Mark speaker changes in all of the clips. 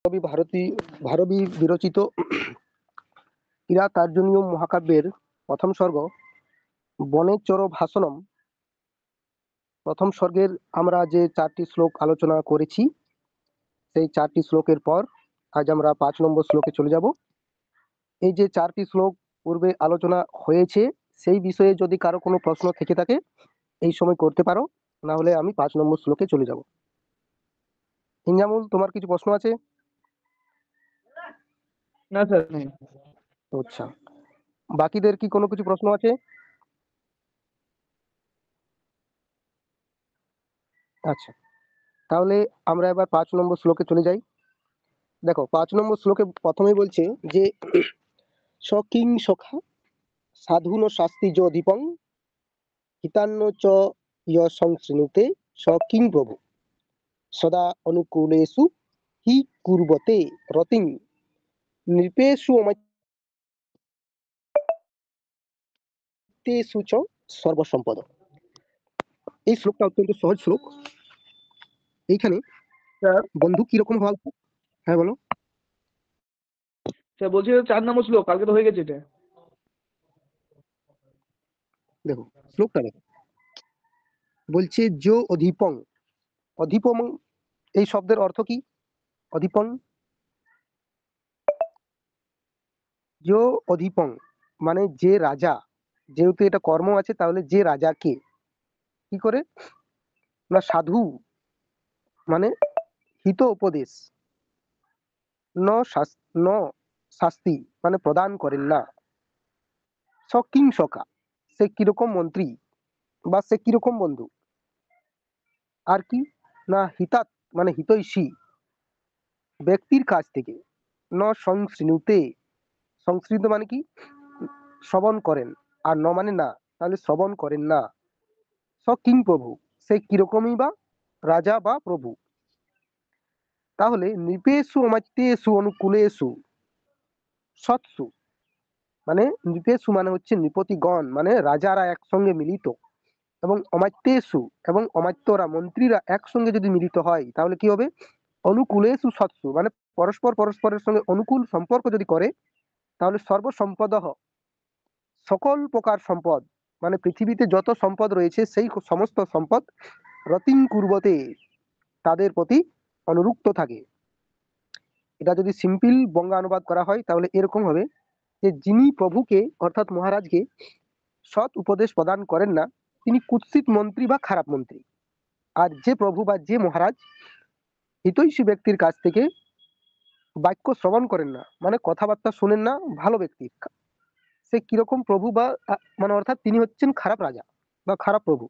Speaker 1: ভারবী বিরচিত কিরাতার্জুনীয় মহাকাব্যের প্রথম স্বর্গ বনেচর ভাষণম। প্রথম স্বর্গের আমরা যে 4টি শ্লোক আলোচনা করেছি, সেই 4টি শ্লোকের পর আজ আমরা 5 নম্বর শ্লোকে চলে যাব। এই যে 4টি শ্লোক পূর্বে আলোচনা হয়েছে, সেই বিষয়ে যদি কারো কোনো প্রশ্ন থেকে থাকে এই সময় করতে পারো, না হলে আমি 5 নম্বর শ্লোকে চলে যাব। ইনজামুল, তোমার কিছু প্রশ্ন আছে?
Speaker 2: না স্যার নেই।
Speaker 1: আচ্ছা, বাকিদের কি কোনো কিছু প্রশ্ন আছে? আচ্ছা, তাহলে আমরা এবার 5 নম্বর শ্লোকে চলে যাই। দেখো, 5 নম্বর শ্লোকে প্রথমেই বলছে যে সকিং সখা সাধুন শাস্তি অধিপং হিতান্ন চ ইয় সংশ্রীণুতে সকিং প্রভু সদা অনুকূলেষু হি কুর্বতে রতিং নৃপেষু অমৃতেষু চ সর্বসম্পদ। এই শ্লোকটা অত্যন্ত সহজ শ্লোক। এইখানে
Speaker 2: স্যার
Speaker 1: বন্ধু কিরকম হওয়া উচিত? হ্যাঁ বলো।
Speaker 2: স্যার বলছি 4 নম্বর শ্লোক, কালকে তো হয়ে গেছে এটা।
Speaker 1: দেখো শ্লোকটা দেখো, বলছে যো অধিপং। অধিপং এই শব্দের অর্থ কি? অধিপং, যো অধিপং মানে যে রাজা। যেহেতু এটা কর্ম আছে, তাহলে যে রাজাকে কি করে না, সাধু মানে হিত উপদেশ, ন শাস্তি মানে প্রদান করেন না, সকিং সখা সে কিরকম মন্ত্রী বা সে কিরকম বন্ধু, আর কি না হিতাত মানে হিতৈষী ব্যক্তির কাছ থেকে, ন সংশ্রীণুতে, সংশ্রিত মানে কি শ্রবণ করেন, আর ন মানে না, তাহলে শ্রবণ করেন না, সকিং প্রভু সে কিরকমই বা রাজা বা প্রভু। তাহলে নৃপেষু অমাত্যেষু অনুকূলেষু সৎসু মানে নৃপেষু মানে হচ্ছে নৃপতিগণ মানে রাজারা একসঙ্গে মিলিত, এবং অমাত্যেষু এবং অমাত্যরা মন্ত্রীরা একসঙ্গে যদি মিলিত হয় তাহলে কি হবে? অনুকূলেষু সৎসু মানে পরস্পরের সঙ্গে অনুকূল সম্পর্ক যদি করে, তাহলে সর্বসম্পদ সকল প্রকার সম্পদ মানে পৃথিবীতে যত সম্পদ রয়েছে সেই সমস্ত সম্পদ রতিং কুর্বতে তাদের প্রতি অনুরুক্ত থাকে। এটা যদি সিম্পল বঙ্গানুবাদ করা হয় তাহলে এরকম হবে যে যিনি প্রভুকে অর্থাৎ মহারাজকে সৎ উপদেশ প্রদান করেন না, তিনি কুৎসিত মন্ত্রী বা খারাপ মন্ত্রী। আর যে প্রভু বা যে মহারাজ হিতৈষী ব্যক্তির কাছ থেকে বাক্য শ্রবণ করেন না মানে কথাবার্তা শুনেন না ভালো ব্যক্তি, সে কিরকম প্রভু বা মানে অর্থাৎ তিনি হচ্ছেন খারাপ রাজা বা খারাপ প্রভু।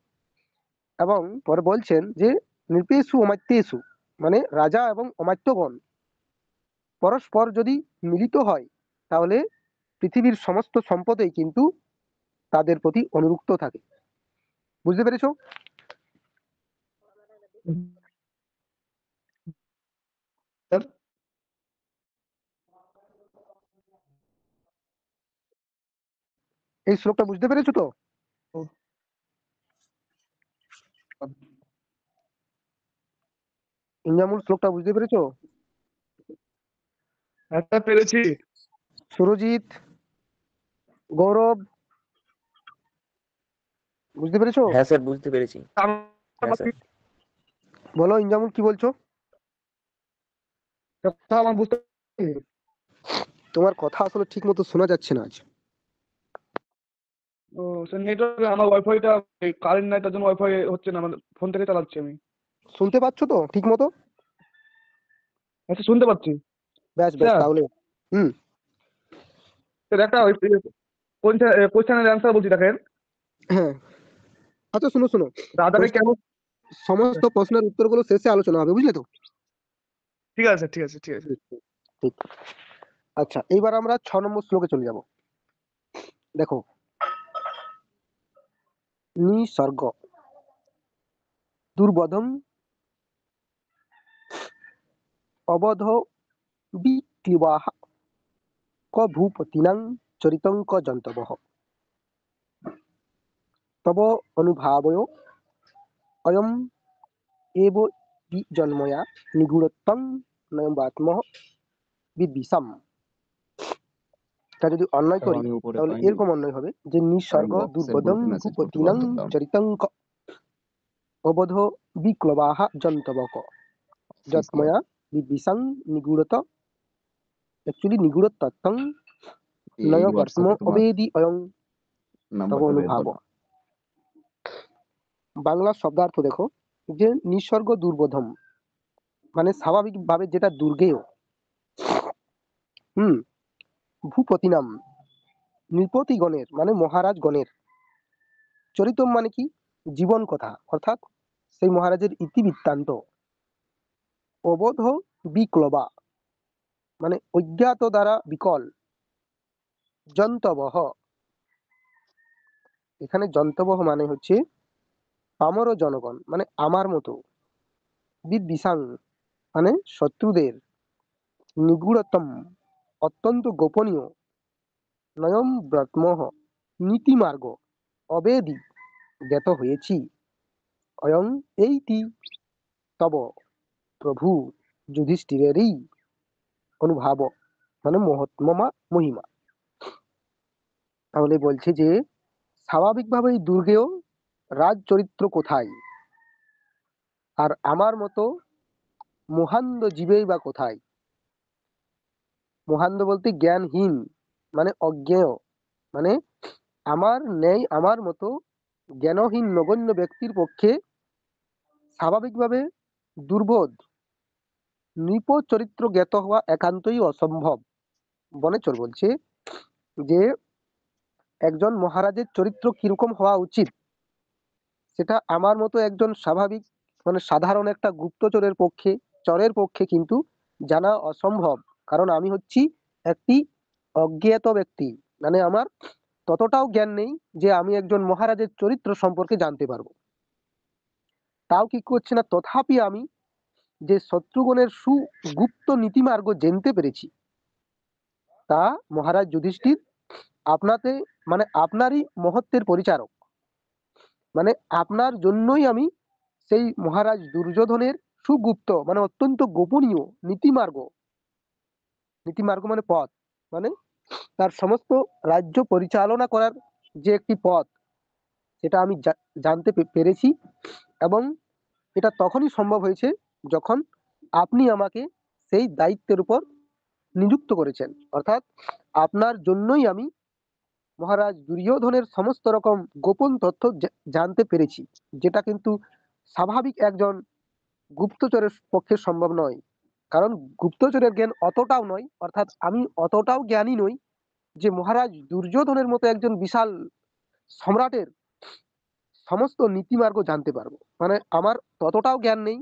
Speaker 1: এবং পরে বলছেন যে নৃপেষু অমাত্যেষু মানে রাজা এবং অমাত্যগণ পরস্পর যদি মিলিত হয় তাহলে পৃথিবীর সমস্ত সম্পদেই কিন্তু তাদের প্রতি অনুরক্ত থাকে। বুঝতে পেরেছো?
Speaker 2: স্যার
Speaker 1: এই শ্লোকটা বুঝতে পেরেছো তো? ইনজামুল শ্লোকটা বুঝতে পেরেছো?
Speaker 2: একটা পেরেছি।
Speaker 1: সুরজিৎ, গৌরব, বুঝতে পেরেছো?
Speaker 3: হ্যাঁ স্যার, বুঝতে পেরেছি। হ্যাঁ স্যার।
Speaker 1: বলো ইনজামুল কি বলছো?
Speaker 2: কথা আমার বুঝতে
Speaker 1: তোমার কথা আসলে ঠিক মতো শোনা যাচ্ছে না আজ।
Speaker 2: ও স্যার নেটওয়ার্ক, আমার ওয়াইফাইটা কারেন্ট নাই, তার জন্য ওয়াইফাই হচ্ছে না, আমার ফোন থেকে চালাচ্ছি আমি।
Speaker 1: শুনতে পাচ্ছ তো ঠিক মতো?
Speaker 2: আচ্ছা শুনতে পাচ্ছি।
Speaker 1: ব্যাস ব্যাস,
Speaker 2: স্যার
Speaker 1: তাহলে হুম
Speaker 2: স্যার একটা কোশ্চেনের অ্যান্সার বলছি, দেখেন।
Speaker 1: হ্যাঁ, আচ্ছা শোনো শোনো,
Speaker 2: রাজাকে কেমন?
Speaker 1: সমস্ত প্রশ্নের উত্তরগুলো শেষে আলোচনা হবে, বুঝলে তো?
Speaker 2: ঠিক আছে ঠিক আছে ঠিক আছে।
Speaker 1: ঠিক। আচ্ছা, এইবার আমরা 6 নম্বর শ্লোকে চলে যাব। দেখো, নিসর্গ দুর্বোধম অবধ বিক্লিবাহ ক ভূপতিনাং চরিতং ক জন্তবঃ তব অনুভাবয় অয়ম এব বিজন্ময়া নিগুড়ত্বং নয়ম বাত্মহ বিদ্বিষাম। তা যদি অন্যায় করি
Speaker 4: আমি উপরে
Speaker 1: তাহলে
Speaker 4: পাইনি,
Speaker 1: এরকম অন্যায় হবে যে
Speaker 4: কারণ
Speaker 1: নিঃস্বর্গ
Speaker 4: বক্সের
Speaker 1: দুর্বোধং
Speaker 4: গ্রুপে মেসেজ করতে
Speaker 1: ভূপতিনং
Speaker 4: বলতাম।
Speaker 1: চরিতং অবধ বিক্লবাহ জন্তবক যৎময়া বিদ্বিষাং নিগূঢ়ত অ্যাকচুয়ালি নিগূঢ়তত্ত্বং
Speaker 4: এই
Speaker 1: নয় বর্তম
Speaker 4: হোয়াটসঅ্যাপে তোমার
Speaker 1: অবেদি অয়ং তব
Speaker 4: নাম্বারটা বের
Speaker 1: অনুভাব।
Speaker 4: করো।
Speaker 1: বাংলা শব্দার্থ দেখো যে নিঃস্বর্গ দুর্বোধম মানে স্বাভাবিকভাবে যেটা দুর্গেয়। হুম। ভূপতিনাম নৃপতিগণের মানে মহারাজগণের। চরিতম মানে কি জীবন কথা, অর্থাৎ সেই মহারাজের ইতিবৃত্তান্ত। অবোধ বিক্লবা মানে অজ্ঞাত দ্বারা বিকল। জন্তবহ এখানে জন্তবহ মানে হচ্ছে পামর জনগণ মানে আমার মতো। বিদ্বিষাং মানে শত্রুদের। নিগূঢ়তম অত্যন্ত গোপনীয়। নয়ম ব্রহ্মঃ নীতিমার্গ। অবেদি জ্ঞাত হয়েছি। অয়ং এইটি তব প্রভু যুধিষ্ঠিরেরই অনুভাব মানে মহত্মমা মহিমা। তাহলে বলছে যে স্বাভাবিকভাবেই দুর্গেয় রাজ চরিত্র কোথায়, আর আমার মতো মহান্দ জীবেই বা কোথায়। মহান্দ বলতে জ্ঞানহীন মানে অজ্ঞেয়, মানে আমার ন্যায় আমার মতো জ্ঞানহীন নগণ্য ব্যক্তির পক্ষে স্বাভাবিকভাবে দুর্বোধ নৃপ চরিত্র জ্ঞাত হওয়া একান্তই অসম্ভব। বনেচর বলছে যে একজন মহারাজের চরিত্র কিরকম হওয়া উচিত সেটা আমার মতো একজন স্বাভাবিক মানে সাধারণ একটা গুপ্তচরের পক্ষে চরের পক্ষে কিন্তু জানা অসম্ভব। কারণ আমি হচ্ছি একটি অজ্ঞাত ব্যক্তি, মানে আমার ততটাও জ্ঞান নেই যে আমি একজন মহারাজের চরিত্র সম্পর্কে জানতে পারবো। তাও কি করছে না, তথাপি আমি যে শত্রুগণের সুগুপ্ত নীতিমার্গ জানতে পেরেছি তা মহারাজ যুধিষ্ঠির আপনাতে মানে আপনারই মহত্বের পরিচারক। মানে আপনার জন্যই আমি সেই মহারাজ দুর্যোধনের সুগুপ্ত মানে অত্যন্ত গোপনীয় নীতিমার্গ। নীতিমার্গ মানে পথ, মানে তার সমস্ত রাজ্য পরিচালনা করার যে একটি পথ সেটা আমি জানতে পেরেছি। এবং এটা তখনই সম্ভব হয়েছে যখন আপনি আমাকে সেই দায়িত্বের উপর নিযুক্ত করেছেন। অর্থাৎ আপনার জন্যই আমি মহারাজ দুর্যোধনের সমস্ত রকম গোপন তথ্য জানতে পেরেছি, যেটা কিন্তু স্বাভাবিক একজন গুপ্তচরের পক্ষে সম্ভব নয়। কারণ গুপ্তচরের জ্ঞান অতটাও নয়, অর্থাৎ আমি অতটাও জ্ঞানী নই যে মহারাজ দুর্যোধনের মতো একজন বিশাল সম্রাটের সমস্ত নীতিমার্গ জানতে পারবো। মানে আমার ততটাও জ্ঞান নেই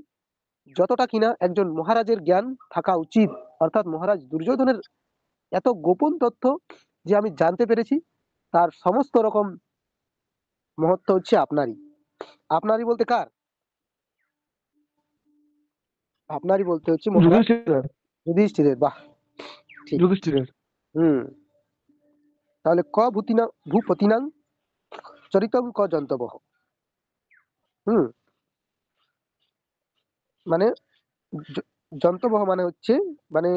Speaker 1: যতটা কিনা একজন মহারাজের জ্ঞান থাকা উচিত। অর্থাৎ মহারাজ দুর্যোধনের এত গোপন তথ্য যে আমি জানতে পেরেছি তার সমস্ত রকম মহত্ব হচ্ছে আপনারই। আপনারই বলতে কার? আপনারই বলতে হচ্ছে মহারাজ
Speaker 2: যুধিষ্ঠির,
Speaker 1: যুধিষ্ঠিরের। বাহ, ঠিক।
Speaker 2: যুধিষ্ঠিরের।
Speaker 1: হুম। তাহলে ক ভূপতিনাং চরিতং ক জন্তবহ। হুম। মানে জন্তবহ মানে হচ্ছে মানে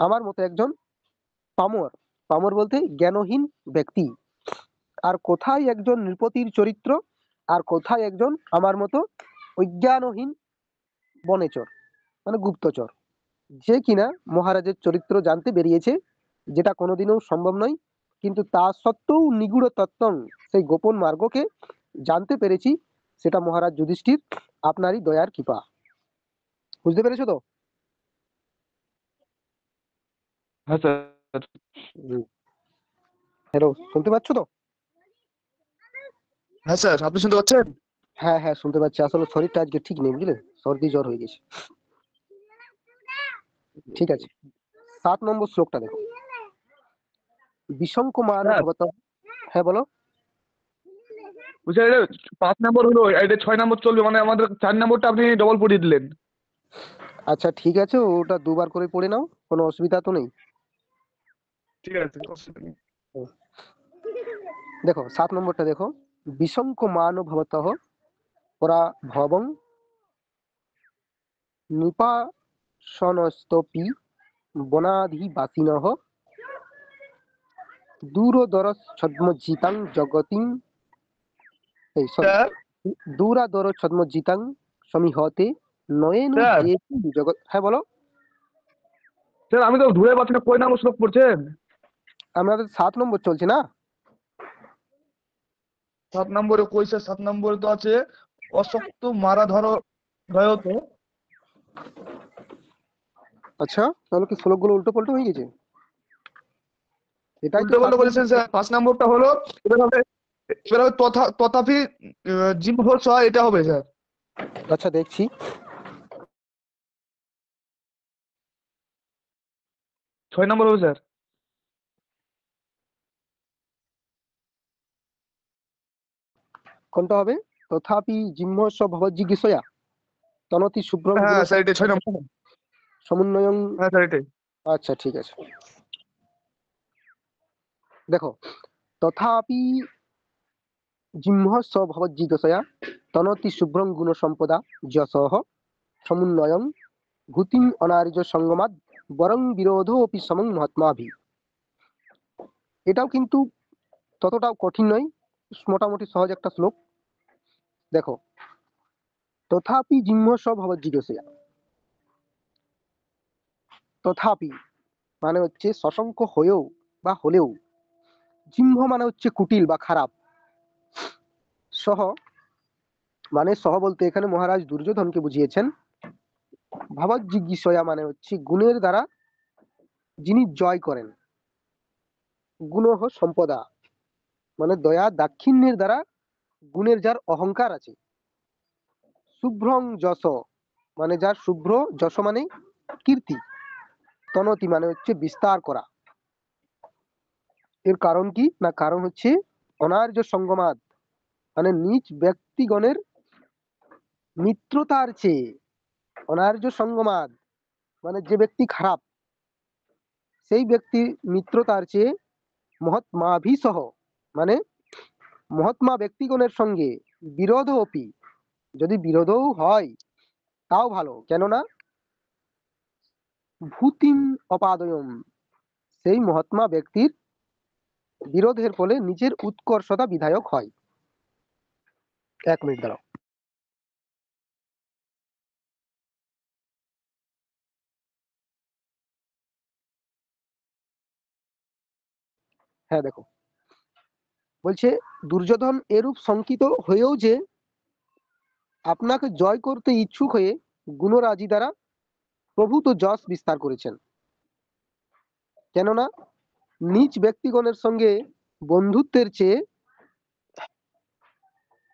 Speaker 1: আমার মতো একজন পামর। পামর বলতে জ্ঞানহীন ব্যক্তি। আর কোথায় একজন নৃপতির চরিত্র, আর কোথায় একজন আমার মতো অজ্ঞানহীন বনেচর মানে গুপ্তচর, যে কিনা মহারাজের চরিত্র জানতে বেরিয়েছে, যেটা কোনোদিনও সম্ভব নয়। কিন্তু তা সত্ত্বেও নিগূঢ় তত্ত্ব সেই গোপন মার্গকে জানতে পেরেছি, সেটা মহারাজ যুধিষ্ঠির আপনারই দয়ার কৃপা। বুঝতে পেরেছো তো?
Speaker 2: হ্যাঁ স্যার।
Speaker 1: হ্যালো, শুনতে পাচ্ছ তো?
Speaker 2: হ্যাঁ স্যার, আপনি শুনতে পাচ্ছেন?
Speaker 1: হ্যাঁ হ্যাঁ শুনতে পাচ্ছি। আসলে শরীরটা আজকে ঠিক নেই, বুঝলে, সর্দি জ্বর হয়ে গেছে। ঠিক আছে, 7 নম্বর শ্লোকটা দেখো। বিশঙ্কমান
Speaker 2: স্যার
Speaker 1: ভবত। হ্যাঁ বলো।
Speaker 2: বুঝছে, 5 নম্বর হলো, এটা 6 নম্বর চলবে, মানে আমাদের 4 নম্বরটা আপনি ডবল পড়িয়ে দিলেন।
Speaker 1: আচ্ছা ঠিক আছে, ওটা দুবার করে পড়ে নাও, কোনো অসুবিধা তো নেই।
Speaker 2: ঠিক আছে, অসুবিধা নেই।
Speaker 1: দেখো 7 নম্বরটা দেখো। বিশঙ্কমান ভবতঃ পরা ভবং নৃপা সনস্তপি বনাধিবাসিনঃ দূরদরচ্ছদ্মজিতাং জগতিং এই সরি
Speaker 2: স্যার
Speaker 1: দূরাদরচ্ছদ্মজিতাং সমীহতে নয়েনু
Speaker 2: স্যার
Speaker 1: যেতু জগৎ। হ্যাঁ বলো।
Speaker 2: স্যার আমি তো ধরে পাচ্ছি না, কয় নম্বর শ্লোক পড়ছেন?
Speaker 1: আমাদের 7 নম্বর চলছে না?
Speaker 2: 7 নম্বরে কই স্যার? 7 নম্বরে তো আছে অশক্ত মারা ধরো ধয়ত।
Speaker 1: আচ্ছা, তাহলে কি শ্লোকগুলো উল্টো পাল্টো হয়ে গেছে? এটাই তো
Speaker 2: উল্টো
Speaker 1: 7
Speaker 2: পাল্টা
Speaker 1: নম্বর
Speaker 2: বলেছেন স্যার। 5 নম্বরটা হলো, এবার হবে তথাপি জিহ্ব স, এটা হবে স্যার।
Speaker 1: আচ্ছা দেখছি।
Speaker 2: 6 নম্বর হবে স্যার।
Speaker 1: কোনটা হবে? তথাপি জিহ্মস্ব ভবজ্জিজ্ঞাসয়া তনতি শুভ্রং গুণ
Speaker 2: হ্যাঁ স্যার, এটা 6 নম্বর।
Speaker 1: সমন্বয়ং।
Speaker 2: হ্যাঁ স্যার এটাই।
Speaker 1: আচ্ছা ঠিক আছে, দেখো। তথাপি জিহ্মস্ব ভবজ্জিজ্ঞাসয়া তনতি শুভ্রং গুণ সম্পদা যশঃ সমন্বয়ং ভূতিম অনার্য সঙ্গমাদ বরং বিরোধো অপি সমং মহাত্মাভি। এটাও কিন্তু ততটাও কঠিন নয়, মোটামুটি সহজ একটা শ্লোক। দেখো, তথাপি জিহ্মস্ব ভবজ্জিজ্ঞাসয়া, তথাপি মানে হচ্ছে সশঙ্ক হয়েও বা হলেও, জিহ্ম মানে হচ্ছে কুটিল বা খারাপ, সহ মানে সহ বলতে এখানে মহারাজ দুর্যোধনকে বুঝিয়েছেন। ভবজ্জিজ্ঞাসয়া মানে হচ্ছে গুণের দ্বারা যিনি জয় করেন, গুণহ সম্পদা মানে দয়া দাক্ষিণ্যের দ্বারা গুণের যার অহংকার আছে। শুভ্রং যশ মানে যার শুভ্র, যশ মানে কীর্তি, তনতি মানে হচ্ছে বিস্তার করা। এর কারণ কি না, কারণ হচ্ছে অনার্য সঙ্গমাদ মানে নিজ ব্যক্তিগণের মিত্রতার চেয়ে, অনার্য সঙ্গমাদ মানে যে ব্যক্তি খারাপ সেই ব্যক্তি মিত্রতার চেয়ে মহাত্মাভিসহ মানে মহাত্মা ব্যক্তিগণের সঙ্গে বিরোধ অপি, যদি বিরোধও হয় তাও ভালো, কেননা ভূতিম অপাদয়ম সেই মহাত্মা ব্যক্তির বিরোধের ফলে নিজের উৎকর্ষতা বিধায়ক হয়। 1 মিনিট দাঁড়াও। হ্যাঁ দেখো, বলছে দুর্যোধন এরূপ শঙ্কিত হয়েও যে আপনাকে জয় করতে ইচ্ছুক হয়ে গুণরাজি দ্বারা প্রভূত যশ বিস্তার করেছেন, কেননা নিজ ব্যক্তিগণের সঙ্গে বন্ধুত্বের চেয়ে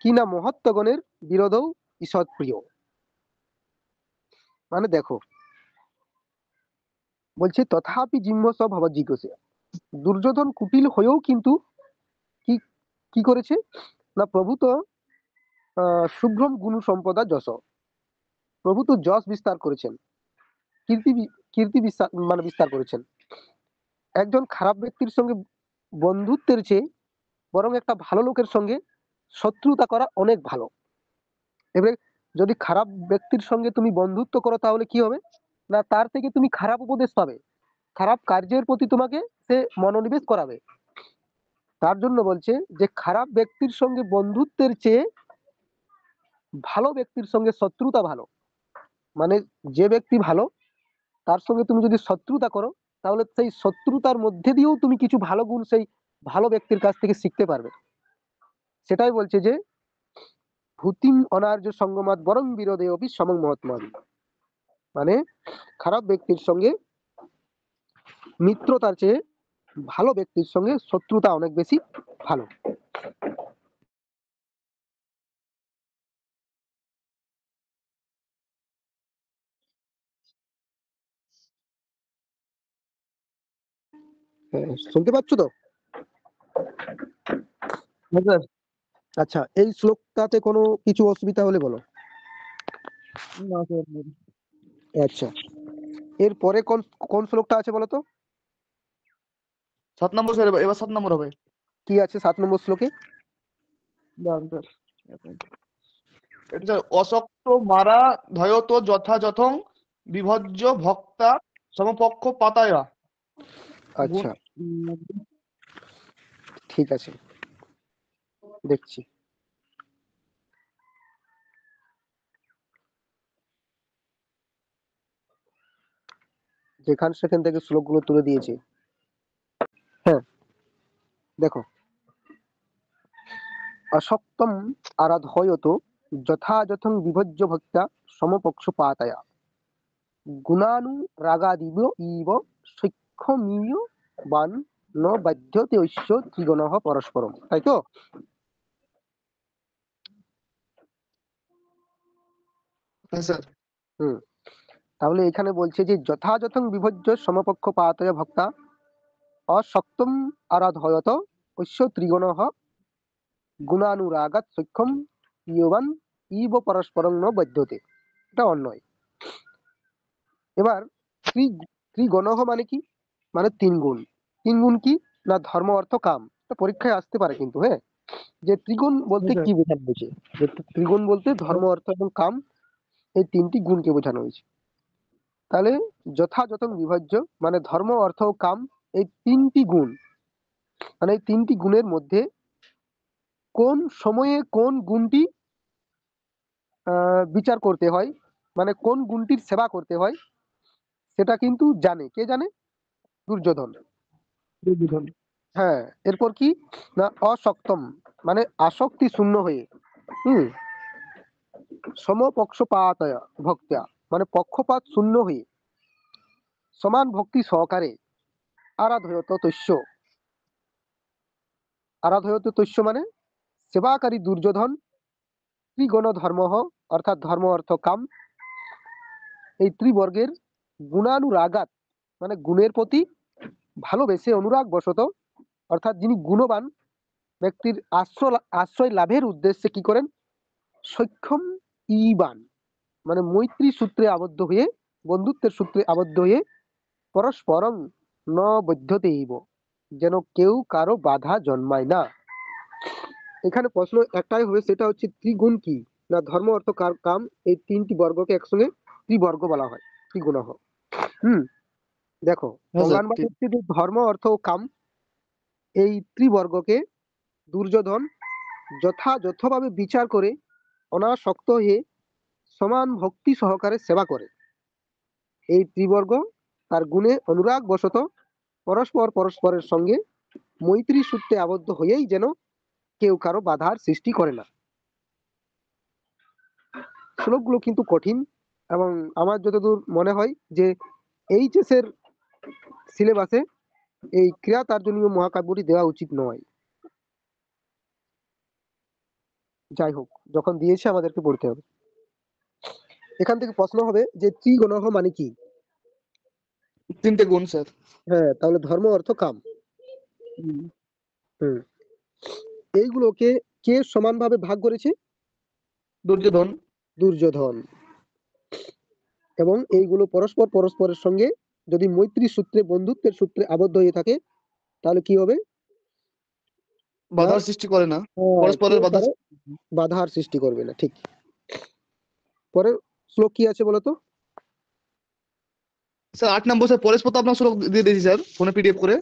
Speaker 1: কিনা মহত্বগণের বিরোধও ঈষৎ প্রিয়। মানে দেখো, বলছে তথাপি জিহ্ম সব ভবজ্জিজ্ঞাসয়া, দুর্যোধন কুটিল হয়েও কিন্তু কি কি করেছে না, প্রভূত শুভ্রম গুণ সম্পদা যশ, প্রভূত যশ বিস্তার করেছেন, কীর্তি কীর্তি বিস্তার মানে বিস্তার করেছেন। একজন খারাপ ব্যক্তির সঙ্গে বন্ধুত্বের চেয়ে বরং একটা ভালো লোকের সঙ্গে শত্রুতা করা অনেক ভালো। এবারে যদি খারাপ ব্যক্তির সঙ্গে তুমি বন্ধুত্ব করো তাহলে কি হবে না, তার থেকে তুমি খারাপ উপদেশ পাবে, খারাপ কার্যের প্রতি তোমাকে সে মনোনিবেশ করাবে। তার জন্য বলছে যে খারাপ ব্যক্তির সঙ্গে বন্ধুত্বের চেয়ে ভালো ব্যক্তির সঙ্গে শত্রুতা ভালো। মানে যে ব্যক্তি ভালো তার সঙ্গে তুমি যদি শত্রুতা করো তাহলে সেই শত্রুতার মধ্যে দিয়েও তুমি কিছু ভালো গুণ সেই ভালো ব্যক্তির কাছ থেকে শিখতে পারবে। সেটাই বলছে যে ভূতিম অনার্য সঙ্গমাত বরং বিরোধে অপি সমং মহাত্মা, মানে খারাপ ব্যক্তির সঙ্গে মিত্রতার চেয়ে ভালো ব্যক্তির সঙ্গে শত্রুতা অনেক বেশি ভালো। শুনতে পাচ্ছ তো?
Speaker 2: হ্যাঁ স্যার।
Speaker 1: আচ্ছা, এই শ্লোকটাতে কোনো কিছু অসুবিধা হলে বলো।
Speaker 2: না স্যার।
Speaker 1: আচ্ছা, এর পরে কোন কোন শ্লোকটা আছে বলো তো?
Speaker 2: 7 নম্বর স্যার, এবার 7 নম্বর হবে।
Speaker 1: কি আছে 7 নম্বর শ্লোকে?
Speaker 2: দাঁড়ান স্যার, এটা স্যার অশক্ত মারা ধয়ত যথাযথং বিভজ্য ভক্তা সমপক্ষ পাতায়া
Speaker 1: আচ্ছা, ঠিক আছে, দেখছি। যেখান সেখান থেকে শ্লোকগুলো তুলে দিয়েছে। হ্যাঁ, দেখো, অসক্তম আরাধয়ত যথাযথং বিভজ্য ভক্তা সমপক্ষপাতায়া গুণানুরাগাদিব ইব সৈক্ষমীয় বান ন বাধ্যতে ঐশ্য ত্রিগণঃ পরস্পরম, তাই তো?
Speaker 2: হ্যাঁ স্যার।
Speaker 1: হুম, তাহলে এখানে বলছে যে যথাযথং বিভজ্য সমপক্ষপাতয় ভক্তা অসক্তম আরাধয়ত ঐশ্য ত্রিগণঃ গুণানুরাগাৎ সৈক্ষম ইয়বান ইব পরস্পরং ন বাধ্যতে, এটা অন্যয়। এবার ত্রি ত্রিগণঃ মানে কি? মানে তিন গুণ। তিন গুণ কি? না ধর্ম অর্থ কাম। এটা পরীক্ষায় আসতে পারে কিন্তু, হ্যাঁ, যে ত্রিগুণ বলতে
Speaker 2: হ্যাঁ
Speaker 1: কি বোঝানো হয়েছে? যে ত্রিগুণ বলতে ধর্ম অর্থ এবং কাম, এই তিনটি গুণকে বোঝানো হয়েছে। তাহলে যথাযথ বিভাজ্য মানে ধর্ম অর্থ ও কাম, এই তিনটি গুণ, মানে এই তিনটি গুণের মধ্যে কোন সময়ে কোন গুণটি বিচার করতে হয়, মানে কোন গুণটির সেবা করতে হয়, সেটা কিন্তু জানে। কে জানে? দুর্যোধন।
Speaker 2: দুর্যোধন।
Speaker 1: হ্যাঁ, এরপর কি? না অসক্তম মানে আসক্তি শূন্য হয়ে, হুম, সমপক্ষপাতয়া ভক্তা মানে পক্ষপাত শূন্য হয়ে সমান ভক্তি সহকারে আরাধয়ত তস্য, আরাধয়ত তস্য মানে সেবাকারী দুর্যোধন ত্রিগণ ধর্ম অর্থাৎ ধর্ম অর্থ কাম, এই ত্রিবর্গের গুণানুরাগাত মানে গুণের প্রতি ভালোবেসে অনুরাগ বশত, অর্থাৎ যিনি গুণবান ব্যক্তির আশ্রয় লাভের উদ্দেশ্যে কি করেন? সক্ষম ইবান মানে মৈত্রী সূত্রে আবদ্ধ হয়ে, বন্ধুত্বের সূত্রে আবদ্ধ হয়ে পরস্পরং ন বধ্যতে ইব, যেন কেউ কারো বাধা জন্মায় না। এখানে প্রশ্ন একটাই হবে, সেটা হচ্ছে ত্রিগুণ কি? না ধর্ম অর্থ কাম, এই তিনটি বর্গকে একসঙ্গে ত্রিবর্গ বলা হয়, ত্রিগুণঃ। হুম, দেখো,
Speaker 2: হ্যাঁ স্যার
Speaker 1: অঙ্গানবাদ
Speaker 2: ঠিক।
Speaker 1: হচ্ছে যে ধর্ম অর্থ ও কাম, এই ত্রিবর্গকে দুর্যোধন যথাযথভাবে বিচার করে অনাসক্ত হয়ে সমান ভক্তি সহকারে সেবা করে। এই ত্রিবর্গ তার গুণে অনুরাগ বশত পরস্পর পরস্পরের সঙ্গে মৈত্রী সূত্রে আবদ্ধ হয়েই যেন কেউ কারো বাধার সৃষ্টি করে না। শ্লোকগুলো কিন্তু কঠিন, এবং আমার যতদূর মনে হয় যে এইচএস এর সিলেবাসে এই ক্রিয়া তার্জনীয় মহাকাব্যটি দেওয়া উচিত নয়। যাই হোক, যখন দিয়েছে আমাদেরকে পড়তে হবে। এখান থেকে প্রশ্ন হবে যে ত্রিগণঃ মানে কি?
Speaker 2: তিনটে গুণ স্যার।
Speaker 1: হ্যাঁ, তাহলে ধর্ম অর্থ কাম। হুম, এইগুলোকে কে সমানভাবে ভাগ করেছে?
Speaker 2: দুর্যোধন।
Speaker 1: দুর্যোধন। এবং এইগুলো পরস্পর পরস্পরের সঙ্গে যদি মৈত্রী সূত্রে বন্ধুত্বের সূত্রে আবদ্ধ হয়ে থাকে, তাহলে কি হবে? না
Speaker 2: বাধার সৃষ্টি করে না, পরস্পরের
Speaker 1: কেউ
Speaker 2: বাধা।
Speaker 1: কারো বাধার সৃষ্টি করবে না। ঠিক। পরের শ্লোক কি আছে বলতো?
Speaker 2: স্যার 8 নম্বর স্যার পরেশ প্রতাপ আপনার শ্লোক দিয়ে দিয়েছি স্যার ফোনে পিডিএফ করে।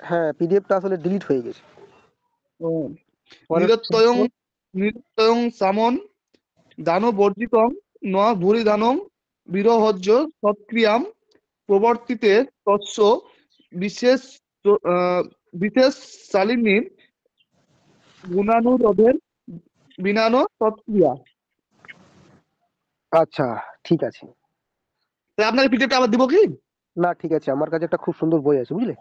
Speaker 1: হ্যাঁ, পিডিএফটা আসলে ডিলিট হয়ে গেছে। পরের
Speaker 2: নিরত্যয়ং নিরত্যয়ং সামন দান বর্জিতং ন ভূরি দানং বিরহজ্য সৎক্রিয়াম প্রবর্তিতে তৎস বিশেষ বিশেষ শালিনী গুণানুরোধের বিনানো তৎক্রিয়া।
Speaker 1: আচ্ছা, ঠিক আছে।
Speaker 2: তাই আপনাকে পিডিএফটা আবার দিব কি?
Speaker 1: না, ঠিক আছে, আমার কাছে একটা খুব সুন্দর বই আছে, বুঝলে?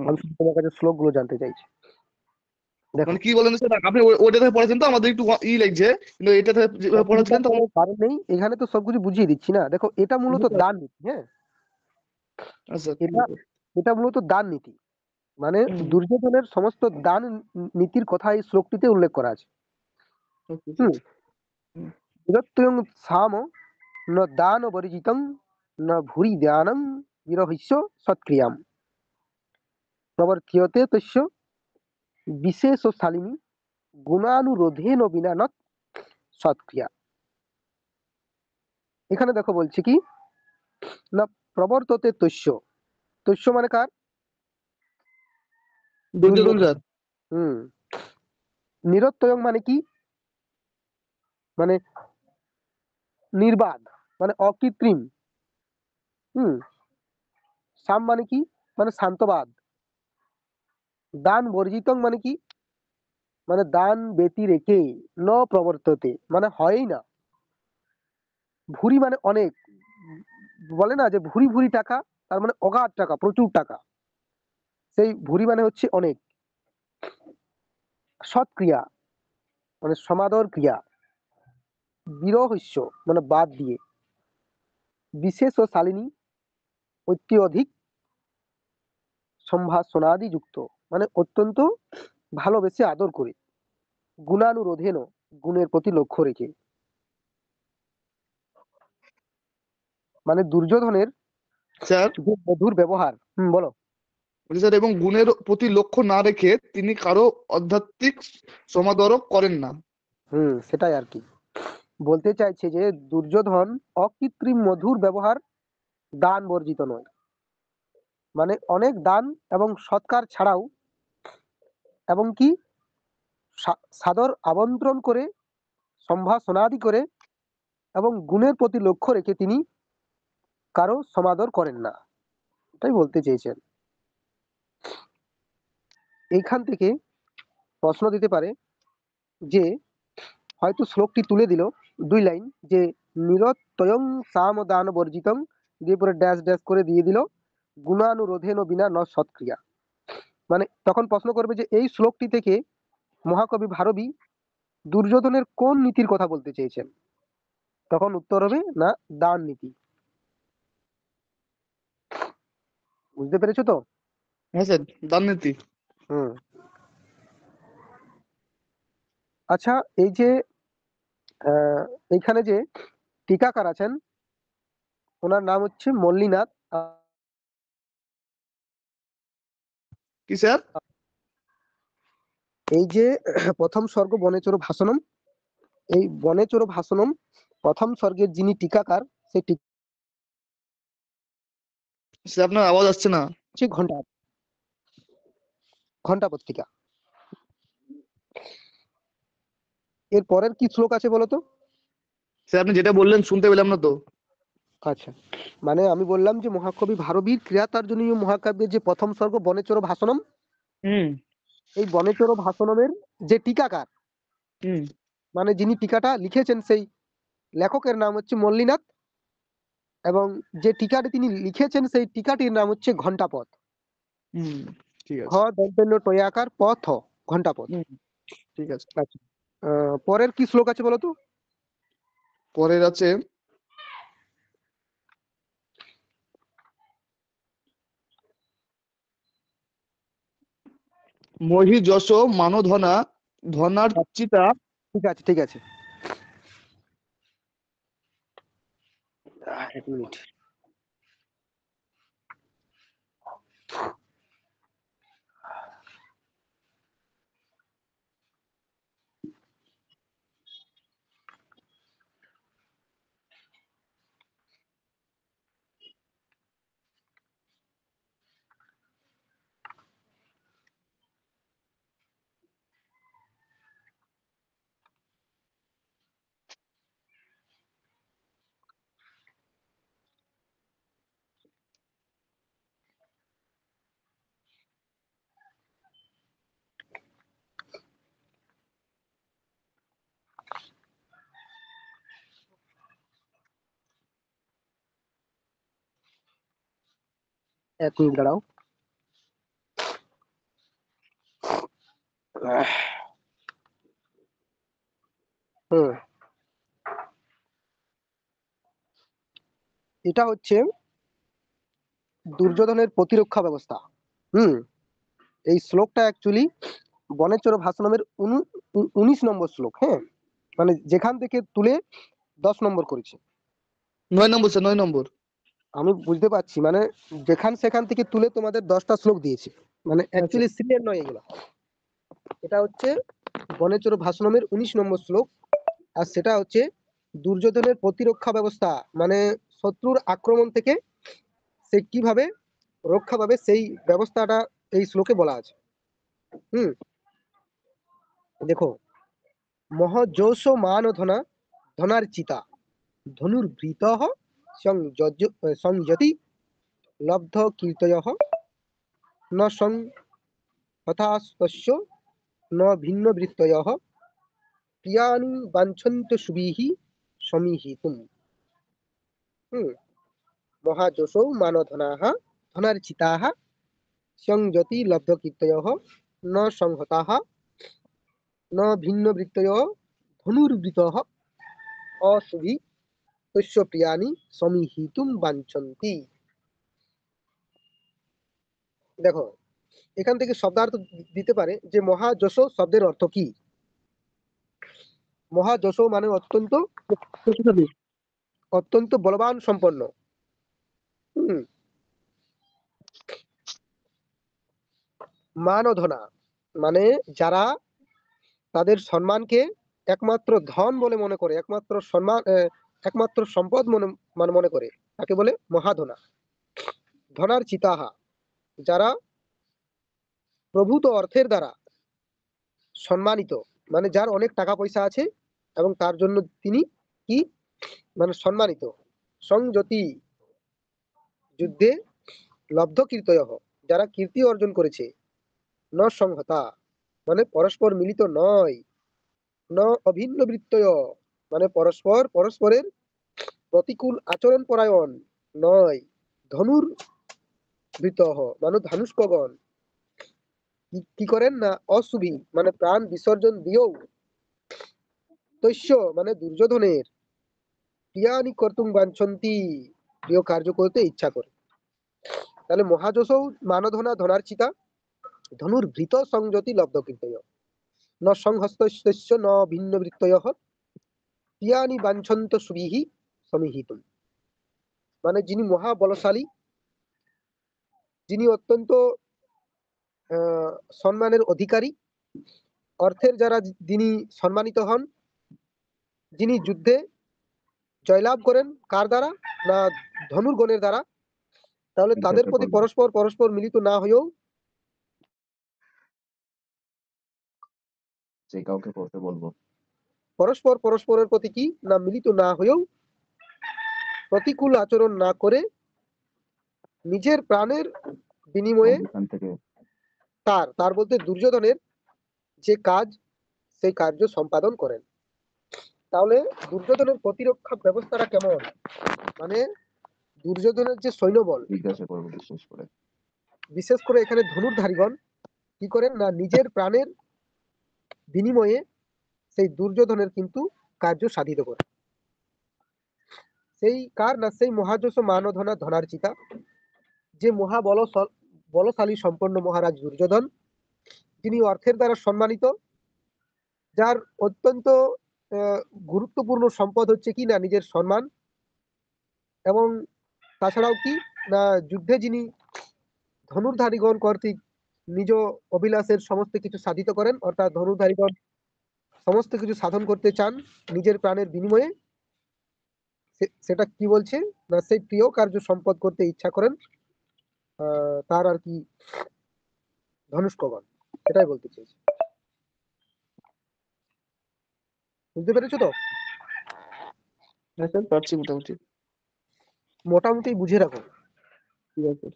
Speaker 1: আমি শুধু তোমার কাছে শ্লোক গুলো জানতে চাইছি। দেখো,
Speaker 2: মানে কি বলেন স্যার, আপনি ওইটা থেকে পড়েছেন তো আমাদের একটু লাগছে, কিন্তু এটা থেকে যেভাবে
Speaker 1: চিন্তা
Speaker 2: পড়েছিলেন তখন।
Speaker 1: করার কারণ নেই, এখানে তো সবকিছু বুঝিয়ে দিচ্ছি না। দেখো, এটা মূলত দান নীতি। হ্যাঁ,
Speaker 2: আচ্ছা
Speaker 1: এটা এটা মূলত দান নীতি, মানে দুর্যোধনের সমস্ত দান নীতির কথা এই শ্লোকটিতে উল্লেখ করা আছে। হুম, বিরত্যং সাম ন দান বর্জিতং ন ভূরি দানং বিরহিষ্য সৎক্রিয়াম প্রবর্ত্যতে তস্য বিশেষ শালিনী গুণানুরোধেন বিনা ন সৎক্রিয়া। এখানে দেখো বলছে কি না প্রবর্ততে তস্য, তস্য মানে কার?
Speaker 2: দুর্যোধন স্যার।
Speaker 1: হুম। নিরত্যয়ং মানে কি? মানে নির্বাদ, মানে অকৃত্রিম। হুম। সাম মানে কি? মানে শান্তবাদ। দান বর্জিতং মানে কি? মানে দান ব্যতি রেখে, ন প্রবর্ততে মানে হয়ই না। ভুরি মানে অনেক, বলে না যে ভুরি ভুরি টাকা, তার মানে অগাধ টাকা, প্রচুর টাকা, সেই ভুরি মানে হচ্ছে অনেক। সৎক্রিয়া মানে সমাদর ক্রিয়া। বিরহস্য মানে বাদ দিয়ে। বিশেষ ও শালিনী অত্যধিক সম্ভাষণাদি যুক্ত, মানে অত্যন্ত ভালোবেসে আদর করে। গুণানুরোধেন গুণের প্রতি লক্ষ্য রেখে। মানে দুর্যোধনের
Speaker 2: স্যার
Speaker 1: যে মধুর ব্যবহার। বলো।
Speaker 2: বলছি স্যার, এবং গুণের প্রতি লক্ষ্য না রেখে তিনি কারো আধ্যাত্মিক সমাদরও করেন না।
Speaker 1: সেটাই আর কি বলতে চাইছে, যে দুর্যোধন অকৃত্রিম মধুর ব্যবহার, দান বর্জিত নয়। মানে অনেক দান এবং সৎকার ছাড়াও, এবং কি সাদর আমন্ত্রণ করে, সম্ভাষণাদি করে, এবং গুণের প্রতি লক্ষ্য রেখে তিনি কারো সমাদর করেন না, এটাই বলতে চেয়েছেন। এইখান থেকে প্রশ্ন দিতে পারে যে হয়তো শ্লোকটি তুলে দিল 2 লাইন, যে নিরত্যয়ং সাম দান বর্জিতং, দিয়ে পরে ড্যাশ ড্যাশ করে দিয়ে দিল গুণানুরোধেন বিনা ন সৎক্রিয়া। মানে তখন প্রশ্ন করবে যে এই শ্লোকটি থেকে মহাকবি ভারবী দুর্যোধনের কোন নীতির কথা বলতে চেয়েছেন? তখন উত্তর হবে না, দান নীতি। বুঝতে পেরেছো তো?
Speaker 2: হ্যাঁ স্যার, দাননীতি।
Speaker 1: হুম। আচ্ছা, এই যে এইখানে যে টিকাকার আছেন, ওনার নাম হচ্ছে মল্লিনাথ।
Speaker 2: কি স্যার?
Speaker 1: এই যে প্রথম স্বর্গ বনেচর ভাষণম, এই বনেচর ভাষণম প্রথম স্বর্গের যিনি টিকাকার, সেই
Speaker 2: স্যার আপনার আওয়াজ আসছে না।
Speaker 1: হচ্ছে ঘন্টা, ঘন্টা পত্রিকা। এর পরের কি শ্লোক আছে বলো তো?
Speaker 2: স্যার আপনি যেটা বললেন শুনতে পেলাম না তো।
Speaker 1: আচ্ছা, মানে আমি বললাম যে মহাকবি ভারবীর ক্রিয়াতার্জনীয় মহাকাব্যের যে প্রথম স্বর্গ বনেচর ভাষণম,
Speaker 2: হুম
Speaker 1: এই বনেচর ভাষণমের যে টিকাকার,
Speaker 2: হুম
Speaker 1: মানে যিনি টিকাটা লিখেছেন, সেই লেখকের নাম হচ্ছে মল্লিনাথ, এবং যে টিকাটি তিনি লিখেছেন সেই টিকাটির নাম হচ্ছে ঘণ্টাপথ।
Speaker 2: হুম ঠিক
Speaker 1: ঘ
Speaker 2: আছে।
Speaker 1: দন্তন্য টয়াকার পথ, ঘণ্টাপথ।
Speaker 2: হুম ঠিক আছে।
Speaker 1: আচ্ছা, পরের কি শ্লোক আছে বলো তো?
Speaker 2: পরের আছে মহি যশ মানধনা ধনার্চিতা।
Speaker 1: ঠিক আছে, ঠিক আছে। 1 মিনিট। এক মিনিট দাঁড়াও। হুম। এটা হচ্ছে দুর্যোধনের প্রতিরক্ষা ব্যবস্থা। হুম। এই শ্লোকটা অ্যাকচুয়ালি বনেচর ভাষণমের 19 নম্বর শ্লোক। হ্যাঁ, মানে যেখান থেকে তুলে 10 নম্বর করেছে।
Speaker 2: 9 নম্বর স্যার, 9 নম্বর।
Speaker 1: আমি বুঝতে পারছি, মানে যেখান সেখান থেকে তুলে তোমাদের 10টা শ্লোক দিয়েছে, মানে
Speaker 2: হ্যাঁ স্যার।
Speaker 1: অ্যাকচুয়ালি সিরিয়াল নয় এগুলো। এটা হচ্ছে বনেচর ভাষণমের 19 নম্বর শ্লোক, আর সেটা হচ্ছে দুর্যোধনের প্রতিরক্ষা ব্যবস্থা মানে শত্রুর আক্রমণ থেকে সে কিভাবে রক্ষা পাবে সেই ব্যবস্থাটা এই শ্লোকে বলা আছে। হুম, দেখো, মহযৌষ মান ধনা ধনার্চিতা ধনুর্ভৃত সংযতি লব্ধ কীর্তয় ন সংহতাস্তস্য ন ভিন্ন বৃত্তয় প্রিয়ানি বাঞ্ছন্ত সুবিহ সমীহিতুম। হুম, মহাযশো মানধনাः ধনার্চিতাः সংযতি লব্ধ কীর্তয় ন সংহতাः ন ভিন্ন বৃত্তয় ধনুর্বৃতः অশুভি তস্য প্রিয়ানি সমীহিতুম বাঞ্ছন্তি। দেখো, এখান থেকে শব্দার্থ দিতে পারে যে মহাযশ শব্দের অর্থ কি। মহাযশ মানে অত্যন্ত
Speaker 2: শক্তিশালী।
Speaker 1: অত্যন্ত বলবান সম্পন্ন। হুম, মানধনা মানে যারা তাদের সম্মানকে একমাত্র ধন বলে মনে করে, একমাত্র সম্মান একমাত্র সম্পদ মনে করে, তাকে বলে মহাধনা। ধনার চিতাহা যারা প্রভূত অর্থের দ্বারা সম্মানিত, মানে যার অনেক টাকা পয়সা আছে এবং তার জন্য তিনি কি মানে সম্মানিত। সংযতি যুদ্ধে লব্ধ কীর্তয় যারা কীর্তি অর্জন করেছে। ন সংহতা মানে পরস্পর মিলিত নয়। ন অভিন্ন বৃত্তয় মানে পরস্পরের প্রতিকূল আচরণ পরায়ণ নয়। ধনুর বৃত মানে ধানুষ্কগণ কি করেন না অশুভি মানে প্রাণ বিসর্জন দিয়েও তৈশ্য মানে দুর্যোধনের প্রিয়ানি কর্তুম বাঞ্ছন্তি প্রিয় কার্য করতে ইচ্ছা করে। তাহলে মহাযশৌ মানধনা ধনার্চিতা ধনুর্ভৃত সংযতি লব্ধ কীর্তয় ন সংহস্তস্য ন ভিন্ন বৃত্তয় প্রিয়ানি বাঞ্ছন্ত সুবিহি সমীহিতুম। মানে যিনি মহাবলশালী, যিনি অত্যন্ত সম্মানের অধিকারী, অর্থের যারা যিনি সম্মানিত হন, যিনি যুদ্ধে জয়লাভ করেন কার দ্বারা না ধনুর্গণের দ্বারা, তাহলে তাদের প্রতি পরস্পর মিলিত না হয়েও
Speaker 3: যে কাউকে পড়তে বলবো।
Speaker 1: পরস্পরের প্রতি কি না মিলিত না হয়েও প্রতিকূল আচরণ না করে নিজের প্রাণের বিনিময়ে
Speaker 3: এখান থেকে
Speaker 1: তার বলতে দুর্যোধনের যে কাজ সেই কার্য সম্পাদন করেন। তাহলে দুর্যোধনের প্রতিরক্ষা ব্যবস্থাটা কেমন, মানে দুর্যোধনের যে সৈন্যবল,
Speaker 3: জিজ্ঞাসা করবো
Speaker 1: বিশেষ করে এখানে ধনুর্ধারীগণ কি করেন না নিজের প্রাণের বিনিময়ে সেই দুর্যোধনের কিন্তু কার্য সাধিত করে। সেই কার না সেই মহাযশ মানধনা ধনার্চিতা যে বলশালী সম্পন্ন মহারাজ দুর্যোধন, যিনি অর্থের দ্বারা সম্মানিত, যার অত্যন্ত গুরুত্বপূর্ণ সম্পদ হচ্ছে কি না নিজের সম্মান, এবং তাছাড়াও কি না যুদ্ধে যিনি ধনুর্ধারীগণ কর্তৃক নিজ অভিলাষের সমস্ত কিছু সাধিত করেন, অর্থাৎ ধনুর্ধারীগণ সমস্ত কিছু সাধন করতে চান নিজের প্রাণের বিনিময়ে, সেটা কি বলছে না সেই প্রিয় কার্য সম্পদ করতে ইচ্ছা করেন তার আর কি ধনুষ্কগণ, এটাই বলতে চাইছি। বুঝতে পেরেছো তো?
Speaker 2: হ্যাঁ স্যার, পারছি মোটামুটি।
Speaker 1: মোটামুটি বুঝে রাখো,
Speaker 2: ঠিক আছে।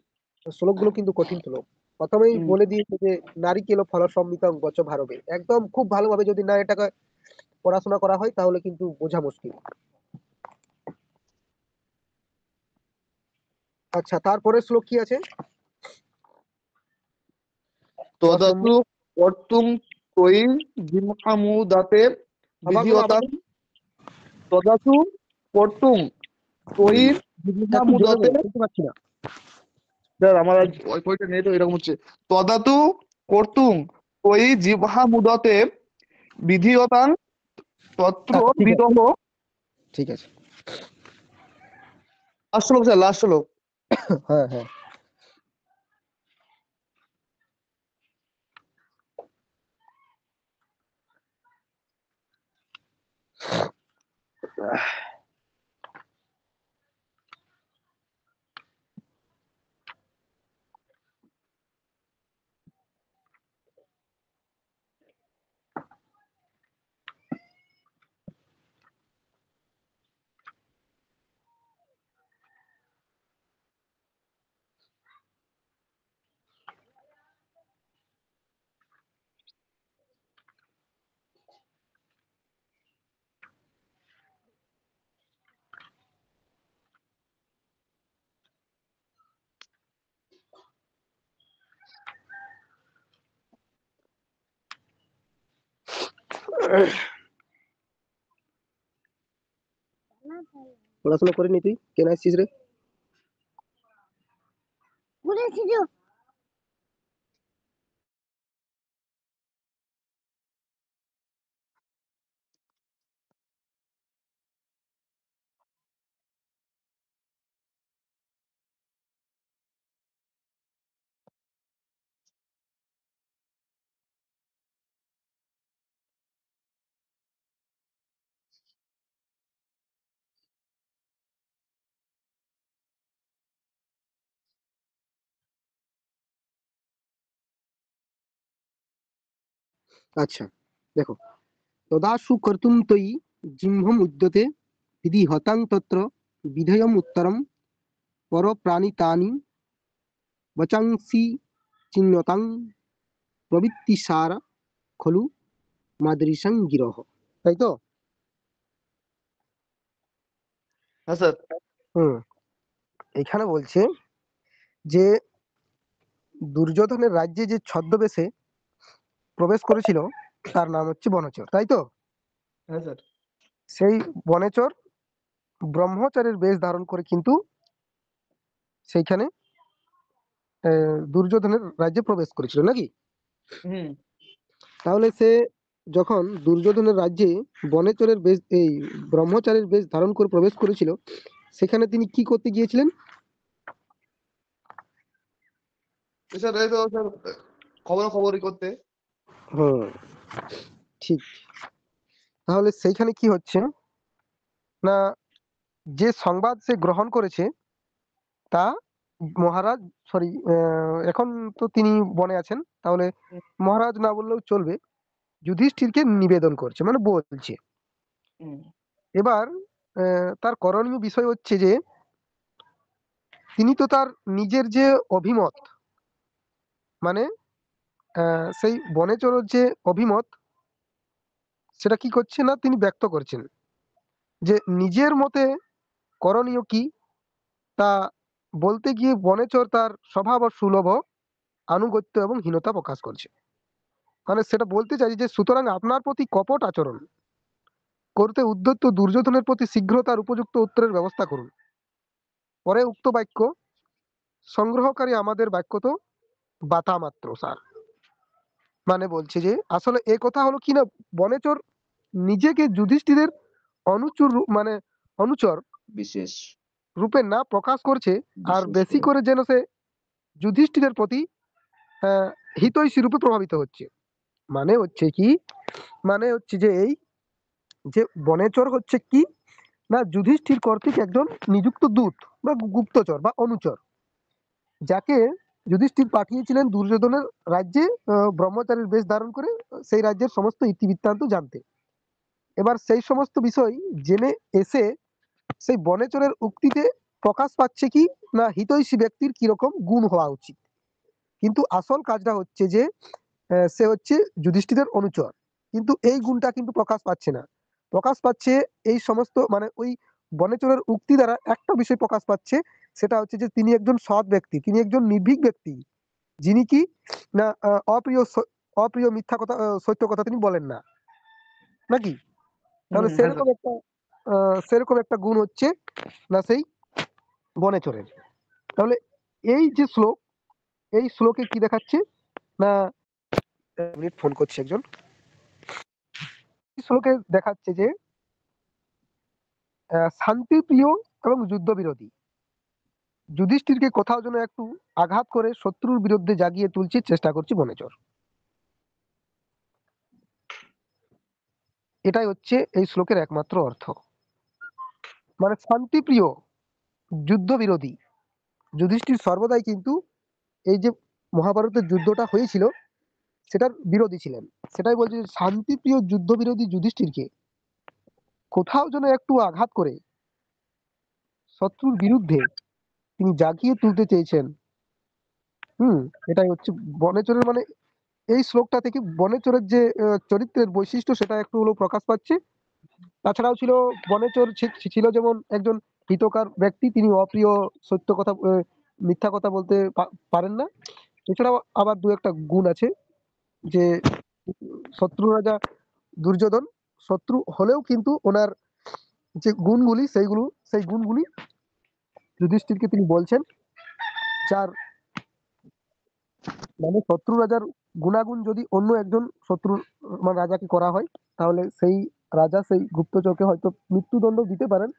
Speaker 1: শ্লোকগুলো কিন্তু কঠিন শ্লোক। প্রথমেই বলে দিয়েছে যে নারিকেল ফল সম্মিতং গচ্ছ ভারবে, একদম খুব ভালোভাবে যদি না এটাকে পড়াশোনা করা হয় তাহলে কিন্তু বোঝা মুশকিল। আচ্ছা, তারপরে শ্লোক কি আছে?
Speaker 2: তদাতু কর্তুম ত্বয়ি জিহ্বামুদাতে বিধিয়তাং তদাতু কর্তুম ত্বয়ি জিহ্বামুদাতে।
Speaker 1: বুঝতে পারছি না।
Speaker 2: স্যার আমার আজ ওয়াইফাইটা নেট এরকম হচ্ছে। তদাতু কর্তুম ত্বয়ি জিহ্বামুদাতে বিধিয়তাং তত্র
Speaker 1: আচ্ছা, ঠিক আছে,
Speaker 2: বিদহ।
Speaker 1: ঠিক আছে।
Speaker 2: লাস্ট শ্লোক স্যার, লাস্ট শ্লোক।
Speaker 1: হ্যাঁ হ্যাঁ, পড়াশোনা করিনি তুই? কেন আসছিস রে? আচ্ছা, দেখো, তদাশু কর্তুম তয়ি জিহ্বম উদ্যতে বিধি হতাং তত্র বিধেয়ম উত্তরম পরপ্রাণিতানি বচাংসি চিন্যতাং প্রবৃত্তিসার খলু মাদৃশং গিরহ। তাই তো?
Speaker 3: হ্যাঁ স্যার।
Speaker 1: হুম। এখানে বলছে যে দুর্যোধনের রাজ্যে যে ছদ্মবেশে প্রবেশ করেছিল তার নাম হচ্ছে বনচর, তাই তো?
Speaker 3: হ্যাঁ স্যার।
Speaker 1: সেই বনেচর ব্রহ্মচারীর বেশ ধারণ করে কিন্তু সেইখানে দুর্যোধনের রাজ্যে প্রবেশ করেছিল নাকি?
Speaker 3: হুম।
Speaker 1: তাহলে সে যখন দুর্যোধনের রাজ্যে বনেচরের বেশ এই ব্রহ্মচারীর বেশ ধারণ করে প্রবেশ করেছিল, সেখানে তিনি কি করতে গিয়েছিলেন?
Speaker 3: স্যার এই তো স্যার খবরাখবরি করতে।
Speaker 1: হুম, ঠিক। তাহলে সেইখানে কি হচ্ছে না, যে সংবাদ সে গ্রহণ করেছে তা মহারাজ, সরি, এখন তো তিনি বনে আছেন, তাহলে
Speaker 3: হুম,
Speaker 1: মহারাজ না বললেও চলবে, যুধিষ্ঠিরকে নিবেদন করছে, মানে বলছে।
Speaker 3: হুম,
Speaker 1: এবার তার করণীয় বিষয় হচ্ছে যে তিনি তো তার নিজের যে অভিমত, মানে সেই বনেচরের যে অভিমত, সেটা কি করছে না, তিনি ব্যক্ত করছেন যে নিজের মতে করণীয় কি তা বলতে গিয়ে বনেচর তার স্বভাব ও সুলভ আনুগত্য এবং হীনতা প্রকাশ করছে। মানে সেটা বলতে চাই যে সুতরাং আপনার প্রতি কপট আচরণ করতে উদ্যত দুর্যোধনের প্রতি শীঘ্র তার উপযুক্ত উত্তরের ব্যবস্থা করুন। পরে উক্ত বাক্য সংগ্রহকারী আমাদের বাক্য তো বাতা মাত্র স্যার। মানে বলছে যে আসলে এ কথা হলো কি না, বনেচর নিজেকে যুধিষ্ঠিরের মানে অনুচর
Speaker 3: বিশেষ
Speaker 1: রূপে না প্রকাশ করছে, আর
Speaker 3: বিশেষ
Speaker 1: বেশি
Speaker 3: করে
Speaker 1: করে যেন সে যুধিষ্ঠিরের প্রতি আহ, হিতৈষী রূপে প্রভাবিত হচ্ছে। মানে হচ্ছে কি, মানে হচ্ছে যে এই যে বনেচর হচ্ছে কি না, যুধিষ্ঠির কর্তৃক একজন নিযুক্ত দূত বা গুপ্তচর বা অনুচর, যাকে যুধিষ্ঠির পাঠিয়েছিলেন দুর্যোধনের রাজ্যে ব্রহ্মচারীর বেশ ধারণ করে সেই রাজ্যের সমস্ত ইতিবৃত্তান্ত জানতে। এবার সেই সমস্ত বিষয় জেনে এসে সেই বনেচরের উক্তিতে প্রকাশ পাচ্ছে কি না, হিতৈষী ব্যক্তির কিরকম গুণ হওয়া উচিত। কিন্তু আসল কাজটা হচ্ছে যে সে হচ্ছে যুধিষ্ঠিরের অনুচর, কিন্তু এই গুণটা কিন্তু প্রকাশ পাচ্ছে না। প্রকাশ পাচ্ছে এই সমস্ত, মানে ওই বনেচরের উক্তি দ্বারা একটা বিষয় প্রকাশ পাচ্ছে, সেটা হচ্ছে যে তিনি একজন সৎ ব্যক্তি, তিনি একজন নির্ভীক ব্যক্তি, যিনি কি না অপ্রিয় মিথ্যা কথা, সত্য কথা তিনি বলেন না, নাকি? তাহলে
Speaker 3: হ্যাঁ স্যার।
Speaker 1: সেরকম একটা গুণ হচ্ছে না সেই বনেচরের। তাহলে এই যে শ্লোক, এই শ্লোকে কি দেখাচ্ছে না, মিনিট ফোন করছে একজন, এই শ্লোকে দেখাচ্ছে যে শান্তিপ্রিয় এবং যুদ্ধ বিরোধী যুধিষ্ঠিরকে কোথাও যেন একটু আঘাত করে শত্রুর বিরুদ্ধে জাগিয়ে তুলছে চেষ্টা করছে বনেচর। এটাই হচ্ছে এই শ্লোকের একমাত্র অর্থ। মানে শান্তিপ্রিয়, যুদ্ধ বিরোধী। যুধিষ্ঠির সর্বদাই কিন্তু এই যে মহাভারতের যুদ্ধটা হয়েছিল সেটার বিরোধী ছিলেন। সেটাই বলছি যে শান্তিপ্রিয় যুদ্ধ বিরোধী যুধিষ্ঠিরকে কোথাও যেন একটু আঘাত করে শত্রুর বিরুদ্ধে তিনি জাগিয়ে তুলতে চেয়েছেন। এটাই হচ্ছে বনেচরের মানে এই শ্লোকটা থেকে বনেচরের যে চরিত্রের বৈশিষ্ট্য সেটা একটু হলেও প্রকাশ পাচ্ছে। তাছাড়াও ছিল বনেচর ছিল যেমন একজন হিতকার ব্যক্তি, তিনি অপ্রিয় সত্য কথা মিথ্যা কথা বলতে পারেন না। এছাড়াও আবার দু একটা গুণ আছে যে শত্রু রাজা দুর্যোধন শত্রু হলেও কিন্তু ওনার যে গুণগুলি সেই গুণগুলি যুধিষ্ঠিরকে তিনি বলছেন, যার মানে শত্রু রাজার গুণাগুণ যদি অন্য একজন শত্রু মানে রাজাকে করা হয় তাহলে সেই রাজা সেই গুপ্তচরকে হয়তো মৃত্যুদণ্ড দিতে পারেন।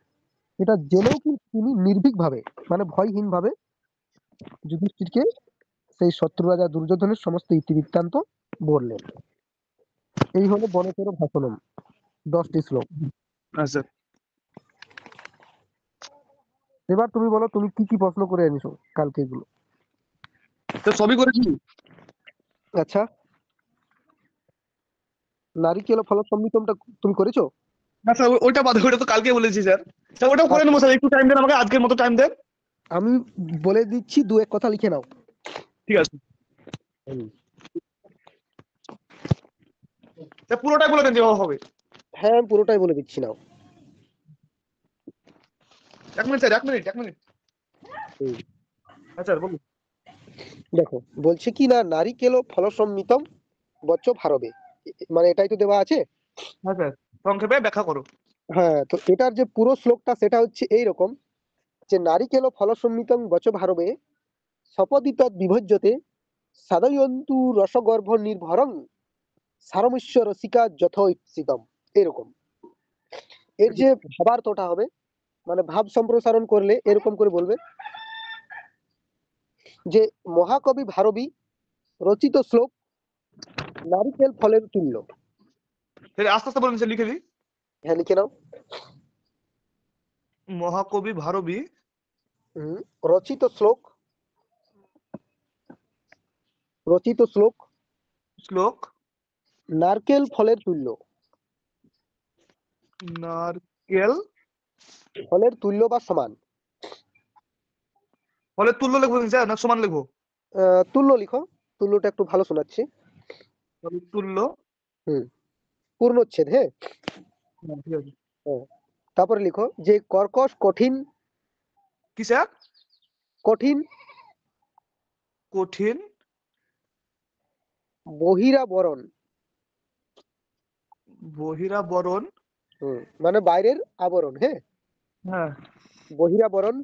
Speaker 1: এটা জেনেও কিন্তু তিনি নির্ভীকভাবে মানে ভয়হীনভাবে যুধিষ্ঠিরকে সেই শত্রু রাজা দুর্যোধনের সমস্ত ইতিবৃত্তান্ত বললেন। এই হলো বনচর ভাষণম, 10টি শ্লোক।
Speaker 2: আচ্ছা,
Speaker 1: এবার তুমি বলো তুমি কি কি প্রশ্ন করে এনেছো কালকে এগুলো।
Speaker 2: তো সবই করেছি।
Speaker 1: আচ্ছা, নারিকেল ও ফল সম্মিতমটা তুমি করেছো?
Speaker 2: না স্যার, ওইটা বাদে, ওইটা তো কালকে বলেছি স্যার। স্যার ওটাও করে নেবো স্যার, একটু টাইম দেন আমাকে, আজকের মতো টাইম দেন।
Speaker 1: আমি বলে দিচ্ছি, দু এক কথা লিখে নাও।
Speaker 2: ঠিক আছে স্যার, পুরোটাই বলে দেন যেভাবে হবে।
Speaker 1: হ্যাঁ, আমি পুরোটাই বলে দিচ্ছি নাও।
Speaker 2: 1 মিনিট স্যার, 1 মিনিট, 1 মিনিট।
Speaker 1: হুম,
Speaker 2: হ্যাঁ স্যার বলুন।
Speaker 1: দেখো বলছে কি না, নারিকেল ও ফল সম্মিতম বচ্চ ভারবে, মানে এটাই তো দেওয়া আছে।
Speaker 2: হ্যাঁ স্যার, সংক্ষেপে ব্যাখ্যা করো।
Speaker 1: হ্যাঁ, তো এটার যে পুরো শ্লোকটা সেটা হচ্ছে এইরকম যে নারিকেল ও ফল সম্মিতং বচ ভারবে সপদি তৎ বিভজ্যতে সাদয়ন্তু রসগর্ভ নির্ভরং সারমস্য রসিকা যথ ইপ্সিতম। এরকম এর যে ভাবার্থটা হবে, মানে ভাব সম্প্রসারণ করলে এরকম করে বলবে যে মহাকবি ভারবী রচিত শ্লোক নারিকেল ফলের তুল্য।
Speaker 2: স্যার আস্তে আস্তে বলুন স্যার, লিখে দিই।
Speaker 1: হ্যাঁ, লিখে নাও।
Speaker 2: মহাকবি ভারবী
Speaker 1: হুম, রচিত শ্লোক রচিত শ্লোক
Speaker 2: শ্লোক
Speaker 1: নারকেল ফলের তুল্য।
Speaker 2: নারকেল
Speaker 1: ফলের তুল্য বা সমান।
Speaker 2: ফলের তুল্য লিখবো স্যার না সমান লিখবো?
Speaker 1: তুল্য লিখো, তুল্যটা একটু ভালো শোনাচ্ছে।
Speaker 2: ফলের তুল্য।
Speaker 1: হুম, পূর্ণচ্ছেদ। হ্যাঁ,
Speaker 2: হ্যাঁ, ঠিক আছে।
Speaker 1: হ্যাঁ। তারপরে লিখো যে কর্কশ কঠিন
Speaker 2: কি স্যার?
Speaker 1: কঠিন
Speaker 2: কঠিন
Speaker 1: বহিরাবরণ।
Speaker 2: বহিরাবরণ।
Speaker 1: মানে বাইরের আবরণ। হ্যাঁ,
Speaker 2: হ্যাঁ,
Speaker 1: বহিরাবরণ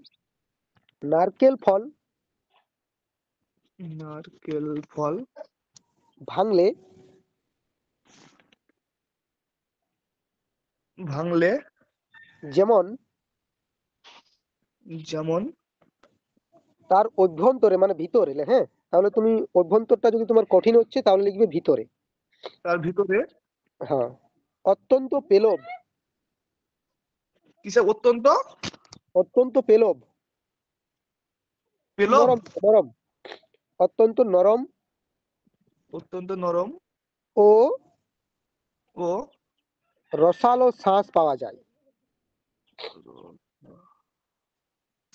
Speaker 1: নারকেল ফল
Speaker 2: নারকেল ফল
Speaker 1: ভাঙলে
Speaker 2: ভাঙলে
Speaker 1: যেমন
Speaker 2: যেমন
Speaker 1: তার অভ্যন্তরে মানে ভিতরে। হ্যাঁ, তাহলে তুমি অভ্যন্তরটা যদি তোমার কঠিন হচ্ছে তাহলে লিখবে ভিতরে।
Speaker 2: তার ভিতরে।
Speaker 1: হ্যাঁ, অত্যন্ত পেলব।
Speaker 2: কি স্যার? অত্যন্ত
Speaker 1: অত্যন্ত পেলব,
Speaker 2: পেলব।
Speaker 1: নরম নরম, অত্যন্ত নরম
Speaker 2: অত্যন্ত নরম
Speaker 1: ও
Speaker 2: ও
Speaker 1: রসালো শ্বাস পাওয়া যায়।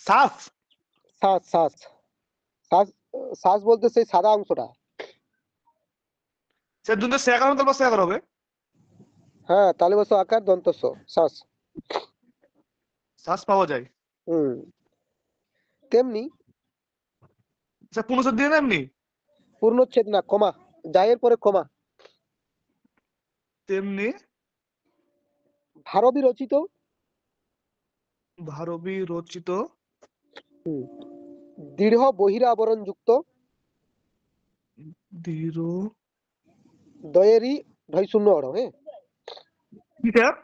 Speaker 2: সাফ।
Speaker 1: শ্বাস শ্বাস শ্বাস শ্বাস বলতে সেই সাদা অংশটা।
Speaker 2: স্যার দুটো শেখার হবে, তারপর শেখার হবে।
Speaker 1: হ্যাঁ, তালে বসো আকার দন্তস্ব শ্বাস।
Speaker 2: শ্বাস পাওয়া যায়।
Speaker 1: হুম, তেমনি
Speaker 2: স্যার পুনঃ দিয়ে না এমনি?
Speaker 1: পূর্ণচ্ছেদ না, কমা, জায়ের পরে কমা।
Speaker 2: তেমনি
Speaker 1: ভারবী রচিত
Speaker 2: ভারবী রচিত
Speaker 1: দৃঢ় বহিরাবরণ যুক্ত
Speaker 2: দৃঢ়।
Speaker 1: দয়েরই ঢয় শূন্য অড়। হ্যাঁ,
Speaker 2: কি স্যার?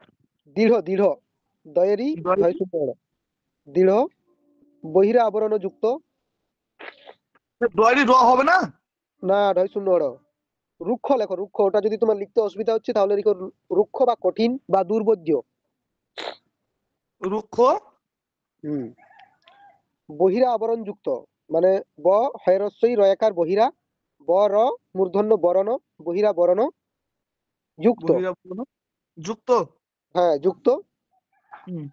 Speaker 1: দৃঢ় দৃঢ় দয়েরই ঢয় শূন্য অড়, দৃঢ় বহিরা আবরণ যুক্ত।
Speaker 2: দয়রি র হবে না?
Speaker 1: না, ঢয় শূন্য অড়। রুক্ষ লেখো, রুক্ষ। ওটা যদি তোমার লিখতে অসুবিধা হচ্ছে তাহলে লিখো রুক্ষ বা কঠিন বা দুর্বোধ্য।
Speaker 2: রুক্ষ
Speaker 1: হুম। বহিরা আবরণ যুক্ত মানে ব হয়রস্বই রয়াকার বহিরা ব র মূর্ধন্য বরণ বহিরা বরণ যুক্ত।
Speaker 2: বহিরাবরণ যুক্ত।
Speaker 1: হ্যাঁ যুক্ত।
Speaker 2: হুম।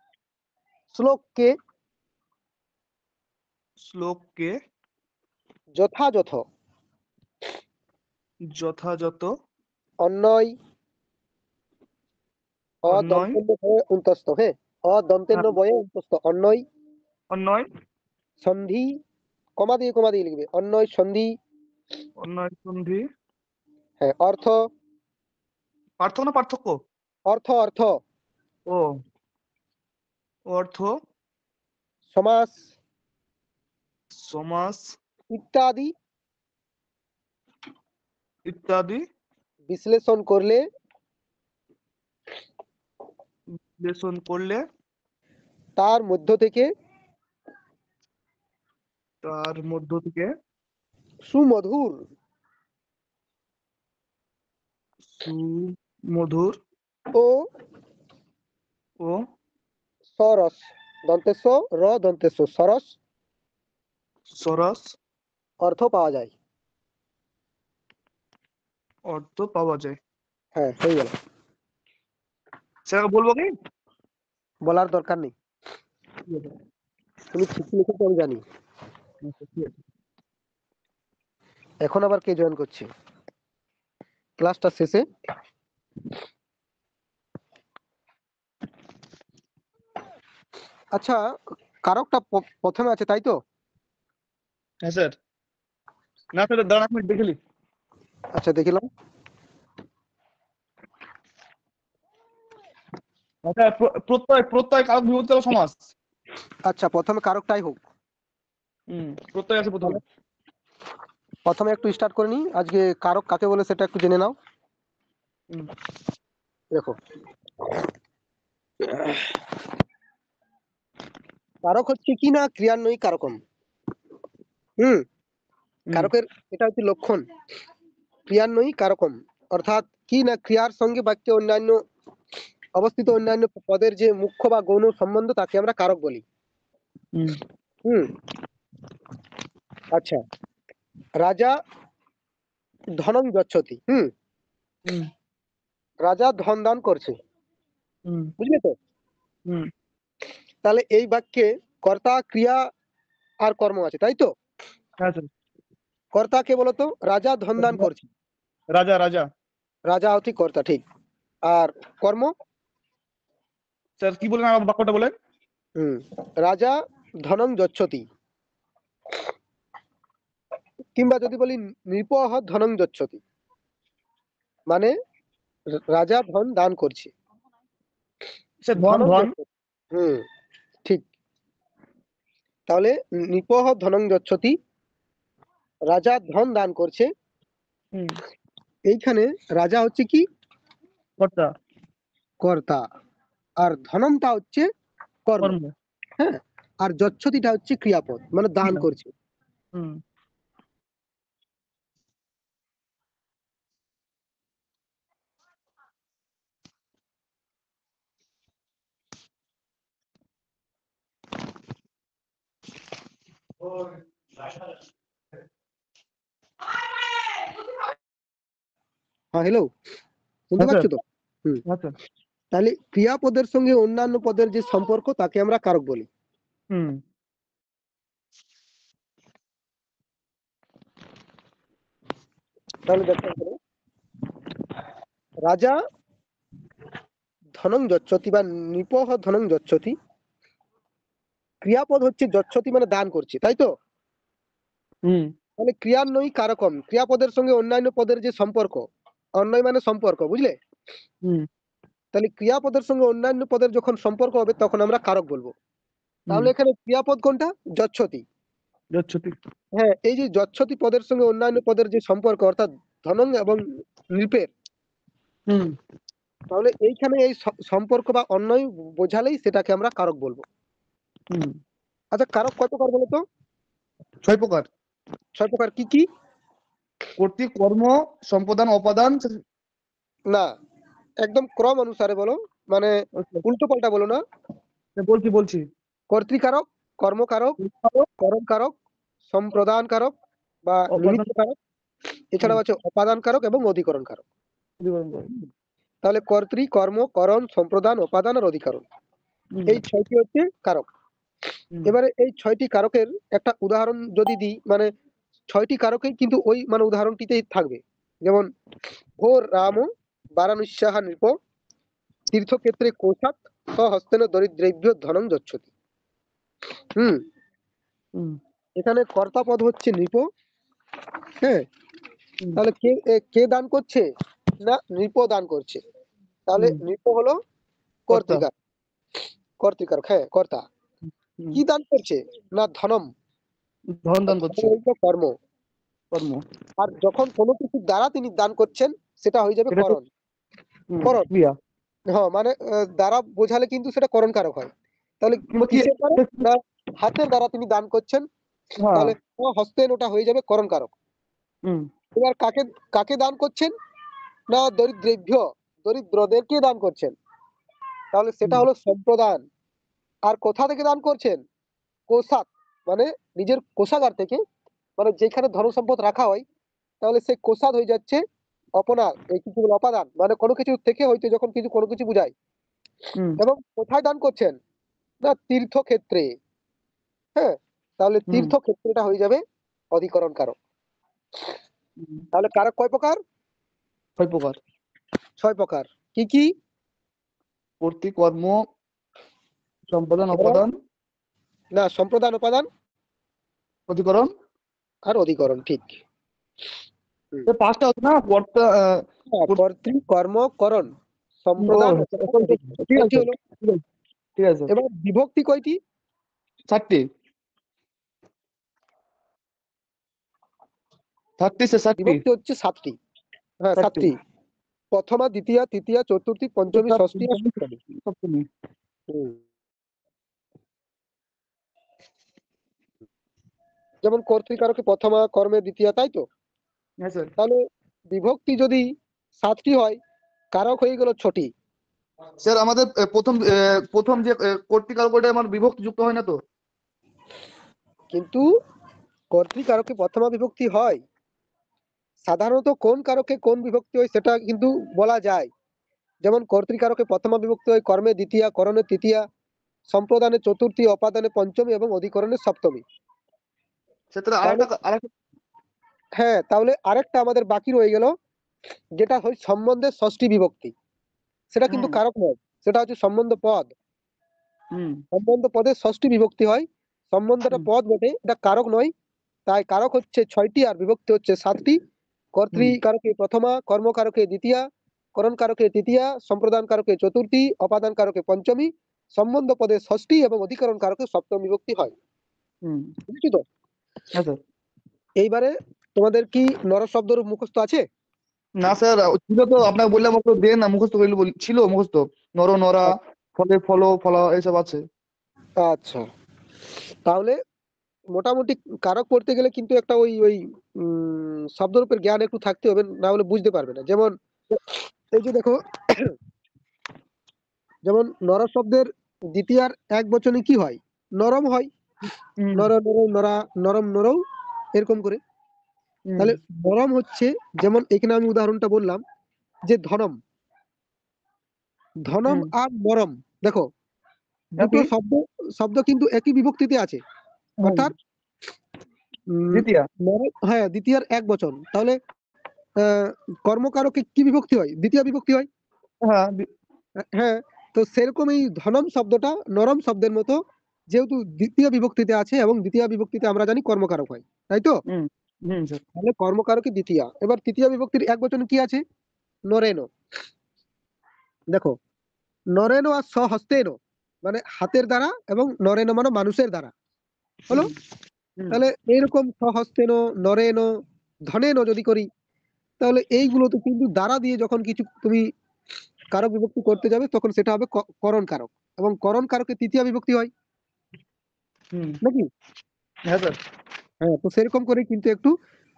Speaker 1: শ্লোককে
Speaker 2: শ্লোককে
Speaker 1: যথাযথ
Speaker 2: যথাযথ
Speaker 1: অন্যয়
Speaker 2: অন্যয়
Speaker 1: অদন্তেন্য বয়ে অন্তস্থ হ্যাঁ অদন্তেন্য বয়ে অন্তস্থ অন্যয়
Speaker 2: অন্যয়
Speaker 1: সন্ধি কমা দিয়ে লিখবে অন্যয় সন্ধি
Speaker 2: অন্যয় সন্ধি
Speaker 1: হ্যাঁ অর্থ
Speaker 2: পার্থক্য না পার্থক্য
Speaker 1: অর্থ অর্থ
Speaker 2: ও অর্থ
Speaker 1: সমাস
Speaker 2: সমাস
Speaker 1: ইত্যাদি
Speaker 2: ইত্যাদি
Speaker 1: বিশ্লেষণ করলে
Speaker 2: বিশ্লেষণ করলে
Speaker 1: তার মধ্য থেকে
Speaker 2: তার মধ্য থেকে
Speaker 1: সুমধুর
Speaker 2: সুমধুর
Speaker 1: ও
Speaker 2: ও
Speaker 1: সরস দন্তেস্ব র দন্তেস্ব সরস
Speaker 2: সরস
Speaker 1: অর্থ পাওয়া যায়।
Speaker 2: অর্থ পাওয়া যায়।
Speaker 1: হ্যাঁ হয়ে গেল।
Speaker 2: সেটা বলবো কি?
Speaker 1: বলার দরকার নেই,
Speaker 2: ঠিক আছে,
Speaker 1: তুমি ঠিক লিখেছো আমি জানি।
Speaker 2: ঠিক আছে।
Speaker 1: এখন আবার কে জয়েন করছে ক্লাসটা শেষে? আচ্ছা কারকটা প্রথমে আছে তাই তো?
Speaker 2: হ্যাঁ স্যার। না স্যার দাঁড়ান এক মিনিট দেখে নি।
Speaker 1: আচ্ছা দেখিলাম।
Speaker 2: আচ্ছা প্রত্যয় প্রত্যয় কারক বিভক্তি হলো সমাস।
Speaker 1: আচ্ছা প্রথমে কারকটাই হোক।
Speaker 2: প্রত্যয় আছে প্রথমে।
Speaker 1: প্রথমে একটু স্টার্ট করে নি, আজকে কারক কাকে বলে সেটা একটু জেনে নাও।
Speaker 2: হুম,
Speaker 1: দেখো কারক হচ্ছে কি না ক্রিয়ান্বয়ী কারকম। হুম।
Speaker 2: হুম,
Speaker 1: কারকের এটা হচ্ছে লক্ষণ, ক্রিয়ান্বয়ী কারকম অর্থাৎ কি না ক্রিয়ার সঙ্গে বাক্যে অন্যান্য অবস্থিত অন্যান্য পদের যে মুখ্য বা গৌণ সম্বন্ধ তাকে আমরা কারক বলি।
Speaker 2: হুম,
Speaker 1: হুম। আচ্ছা রাজা ধনং গচ্ছতি। হুম।
Speaker 2: হুম,
Speaker 1: রাজা ধন দান করছে,
Speaker 2: হুম,
Speaker 1: বুঝলে তো?
Speaker 2: হুম,
Speaker 1: তাহলে এই বাক্যে কর্তা ক্রিয়া আর কর্ম আছে তাই তো?
Speaker 2: হ্যাঁ স্যার।
Speaker 1: কর্তা কে বলতো? রাজা ধন দান করছে,
Speaker 2: রাজা রাজা
Speaker 1: রাজা হচ্ছে কর্তা ঠিক। আর কর্ম?
Speaker 2: স্যার কি বলেন আমার বাক্যটা বলেন।
Speaker 1: হুম। রাজা ধনং যচ্ছতি, কিংবা যদি বলি নৃপহ ধনং যচ্ছতি মানে রাজা ধন দান করছে।
Speaker 2: স্যার ধন
Speaker 1: ধনং
Speaker 2: ধন।
Speaker 1: যচ্ছতি। হুম ঠিক। তাহলে নৃপহ ধনং যচ্ছতি রাজা ধন দান করছে।
Speaker 2: হুম,
Speaker 1: এইখানে রাজা হচ্ছে কি?
Speaker 2: কর্তা
Speaker 1: কর্তা। আর ধনমটা হচ্ছে কর্ম।
Speaker 2: কর্ম।
Speaker 1: হ্যাঁ। আর যচ্ছতিটা হচ্ছে ক্রিয়াপদ মানে দান
Speaker 2: ক্রিয়া।
Speaker 1: করছে।
Speaker 2: হুম,
Speaker 1: হ্যাঁ হ্যালো, শুনতে
Speaker 2: হ্যাঁ
Speaker 1: পাচ্ছ
Speaker 2: স্যার।
Speaker 1: তো? হুম।
Speaker 2: হ্যাঁ স্যার।
Speaker 1: তাহলে ক্রিয়াপদের সঙ্গে অন্যান্য পদের যে সম্পর্ক তাকে আমরা কারক বলি।
Speaker 2: হুম,
Speaker 1: তাহলে দেখো এখানে, রাজা ধনং যচ্ছতি বা নৃপহ ধনং যচ্ছতি, ক্রিয়াপদ হচ্ছে যচ্ছতি মানে দান করছে তাই তো?
Speaker 2: হুম,
Speaker 1: তাহলে ক্রিয়ান্বয়ী কারকম, ক্রিয়াপদের সঙ্গে অন্যান্য পদের যে সম্পর্ক, অন্যয় মানে সম্পর্ক, বুঝলে?
Speaker 2: হুম,
Speaker 1: তাহলে ক্রিয়াপদের সঙ্গে অন্যান্য পদের যখন সম্পর্ক হবে তখন আমরা কারক বলবো।
Speaker 2: হুম,
Speaker 1: তাহলে এখানে ক্রিয়াপদ কোনটা? যচ্ছতি।
Speaker 2: যচ্ছতি।
Speaker 1: হ্যাঁ এই যে যচ্ছতি পদের সঙ্গে অন্যান্য পদের যে সম্পর্ক অর্থাৎ ধনং এবং নৃপের,
Speaker 2: হুম,
Speaker 1: তাহলে এইখানে এই সম্পর্ক বা অন্যয় বোঝালেই সেটাকে আমরা কারক বলবো।
Speaker 2: হুম।
Speaker 1: আচ্ছা কারক কত প্রকার বলো তো?
Speaker 2: 6 প্রকার।
Speaker 1: 6 প্রকার কি কি?
Speaker 2: কর্তৃক কর্ম সম্পাদন অপাদান।
Speaker 1: না একদম ক্রম অনুসারে বলো, মানে উল্টো পাল্টা বলো না।
Speaker 2: বলছি বলছি
Speaker 1: কর্তৃকারক, কর্মকারক, করণকারক, সম্প্রদানকারক বা
Speaker 2: অপাদান
Speaker 1: নিমিত্তকারক, এছাড়াও আছে অপাদানকারক এবং অধিকরণকারক।
Speaker 2: অধিকরণ করে।
Speaker 1: তাহলে কর্তৃ, কর্ম, করণ, সম্প্রদান, অপাদান আর অধিকরণ, এই 6টি হচ্ছে কারক। এবারে এই 6টি কারকের একটা উদাহরণ যদি দিই, মানে 6টি কারকেই কিন্তু ওই মানে উদাহরণটিতেই থাকবে। যেমন ঘোর রাম বারানুষ্যাহা নৃপ তীর্থক্ষেত্রে কোষাৎ স্বহস্তেন দরিদ্রেভ্য ধনং যচ্ছতি। হুম এখানে কর্তা পদ হচ্ছে নৃপ। হ্যাঁ, তাহলে কে দান করছে? না, নৃপ দান করছে। তাহলে নৃপ হলো কর্তৃকার, কর্তৃকারক, হ্যাঁ কর্তা। কি দান করছে? না ধনম,
Speaker 2: ধন দান
Speaker 1: ধন
Speaker 2: করছে,
Speaker 1: হইল কর্ম।
Speaker 2: কর্ম।
Speaker 1: আর যখন কোনো কিছু দ্বারা তিনি দান করছেন সেটা হয়ে যাবে
Speaker 2: এটা তো
Speaker 1: করণ। করণ,
Speaker 2: ক্রিয়া।
Speaker 1: হ্যাঁ মানে দ্বারা বোঝালে কিন্তু সেটা করণ কারক হয়। তাহলে
Speaker 2: কিংবা কি
Speaker 1: কিসের দ্বারা? না হাতের দ্বারা তিনি দান করছেন,
Speaker 2: হ্যাঁ
Speaker 1: তাহলে হস্তেন ওটা হয়ে যাবে করণ কারক।
Speaker 2: হুম
Speaker 1: এবার কাকে কাকে দান করছেন? না দরিদ্রেভ্য, দরিদ্রদেরকে দান করছেন, তাহলে সেটা হলো সম্প্রদান। আর কোথা থেকে দান করছেন? কোষাত, মানে নিজের কোষাগার থেকে, মানে যেখানে ধন সম্পদ রাখা হয়, তাহলে সে কোষাদ হয়ে যাচ্ছে অপনার, এই কিছু অপাদান, মানে কোনো কিছু থেকে হয়তো যখন কিছু কোনো কিছু বুঝায়।
Speaker 2: হুম
Speaker 1: এবং কোথায় দান করছেন? না তীর্থক্ষেত্রে। হ্যাঁ, তাহলে
Speaker 2: হুম
Speaker 1: তীর্থক্ষেত্রটা হয়ে যাবে অধিকরণ কারক। তাহলে কারক কয় প্রকার?
Speaker 2: 6 প্রকার।
Speaker 1: 6 প্রকার। কি কি?
Speaker 2: কর্তৃ, কর্ম, সম্পাদন,
Speaker 1: করণ,
Speaker 2: অপাদান,
Speaker 1: না সম্প্রদান, উপাদান
Speaker 2: অধিকরণ।
Speaker 1: আর অধিকরণ, ঠিক। হুম।
Speaker 2: 5টা হচ্ছে না কর্তা
Speaker 1: হ্যাঁ, কর্তৃ, কর্ম, করণ,
Speaker 2: ও
Speaker 1: সম্প্রদান,
Speaker 2: আচ্ছা,
Speaker 1: উপাদান, অধিকরণ,
Speaker 2: ঠিক
Speaker 1: 6টি
Speaker 2: আছে
Speaker 1: হলো।
Speaker 2: ঠিক আছে ঠিক আছে।
Speaker 1: এবার বিভক্তি কয়টি?
Speaker 2: 4টি, 4টি।
Speaker 1: বিভক্তি হচ্ছে 7টি। হ্যাঁ
Speaker 2: 4টি।
Speaker 1: 7টি। প্রথমা, দ্বিতীয়া, তৃতীয়া, চতুর্থী, পঞ্চমী, ষষ্ঠী আর সপ্তমী।
Speaker 2: সপ্তমী।
Speaker 1: হুম। যেমন কর্তৃকারকে প্রথমা, কর্মে দ্বিতীয়া, তাই তো?
Speaker 2: হ্যাঁ স্যার।
Speaker 1: তাহলে বিভক্তি যদি 7টি হয়, কারক হয়ে গেল 6টি।
Speaker 2: স্যার আমাদের প্রথম যে কর্তৃকারক ওটা আমার বিভক্তি যুক্ত হয় না তো?
Speaker 1: কিন্তু কর্তৃকারকে প্রথমা বিভক্তি হয়, সাধারণত কোন কারকে কোন বিভক্তি হয় সেটা কিন্তু বলা যায়। যেমন কর্তৃকারকে প্রথমা বিভক্তি হয় কর্মে দ্বিতীয়া, করণে তৃতীয়া, সম্প্রদানে চতুর্থী, অপাদানে পঞ্চমী এবং অধিকরণে সপ্তমী।
Speaker 2: সেটা
Speaker 1: তাহলে
Speaker 2: আরেকটা
Speaker 1: হ্যাঁ, তাহলে আরেকটা আমাদের বাকি রয়ে গেল, যেটা হয় সম্বন্ধের ষষ্ঠী বিভক্তি। সেটা কিন্তু
Speaker 2: হুম
Speaker 1: কারক নয়, সেটা হচ্ছে সম্বন্ধ পদ।
Speaker 2: হুম
Speaker 1: সম্বন্ধ পদের ষষ্ঠী বিভক্তি হয়। সম্বন্ধটা
Speaker 2: হুম
Speaker 1: পদ বটে, এটা কারক নয়। তাই কারক হচ্ছে 6টি আর বিভক্তি হচ্ছে 7টি।
Speaker 2: হুম
Speaker 1: কর্তৃকারকে প্রথমা, কর্মকারকে দ্বিতীয়া, করণ কারকে তৃতীয়া, সম্প্রদান কারকে চতুর্থী, অপাদান কারকে পঞ্চমী, সম্বন্ধ পদে ষষ্ঠী এবং অধিকরণ কারকে সপ্তম বিভক্তি হয়।
Speaker 2: হুম
Speaker 1: বুঝছো তো?
Speaker 2: হ্যাঁ স্যার।
Speaker 1: এইবারে তোমাদের কি নর শব্দরূপ মুখস্থ আছে?
Speaker 2: না স্যার, ছিল তো, আপনাকে বললাম ওকে দেন না মুখস্থ করলে ছিল মুখস্থ। নর, নরা, ফলে, ফলা এইসব আছে।
Speaker 1: আচ্ছা, তাহলে মোটামুটি কারক পড়তে গেলে কিন্তু একটা ওই ওই শব্দরূপের জ্ঞান একটু থাকতে হবে, না হলে বুঝতে পারবে না। যেমন এই যে দেখো, যেমন নর শব্দের দ্বিতীয়ার এক বচনে কি হয়? নরম হয়।
Speaker 2: হুম
Speaker 1: নর নর নরা, নরম নরৌ, এরকম করে।
Speaker 2: হুম
Speaker 1: তাহলে নরম হচ্ছে, যেমন এখানে আমি উদাহরণটা বললাম যে ধনম, ধনম
Speaker 2: হুম
Speaker 1: আর নরম, দেখো দুটো
Speaker 2: একই।
Speaker 1: শব্দ শব্দ কিন্তু একই বিভক্তিতে আছে।
Speaker 2: হুম
Speaker 1: অর্থাৎ
Speaker 2: দ্বিতীয়া।
Speaker 1: হ্যাঁ দ্বিতীয়ার এক বচন। তাহলে আহ, কর্মকারকে কি বিভক্তি হয়? দ্বিতীয় বিভক্তি হয়।
Speaker 2: হ্যাঁ
Speaker 1: হ্যাঁ, তো সেরকম এই ধনম শব্দটা নরম শব্দের মতো, যেহেতু দ্বিতীয় বিভক্তিতে আছে এবং দ্বিতীয় বিভক্তিতে আমরা জানি কর্মকারক হয়, তাই তো?
Speaker 2: হুম হুম স্যার।
Speaker 1: তাহলে কর্মকারকে দ্বিতীয়া। এবার তৃতীয় বিভক্তির এক বচন কি আছে? নরেন। দেখো, নরেন আর স্বহস্তেন, মানে হাতের দ্বারা, এবং নরেন মানে মানুষের দ্বারা হলো।
Speaker 2: হুম
Speaker 1: তাহলে এইরকম স্বহস্তেন, নরেন, ধনেন যদি করি, তাহলে এইগুলোতে কিন্তু দ্বারা দিয়ে যখন কিছু তুমি কারক বিভক্তি করতে যাবে তখন সেটা হবে করণ কারক, এবং করণ কারকের তৃতীয় বিভক্তি হয়
Speaker 2: হুম
Speaker 1: নাকি?
Speaker 2: হ্যাঁ স্যার।
Speaker 1: হ্যাঁ, তো সেরকম করে কিন্তু একটু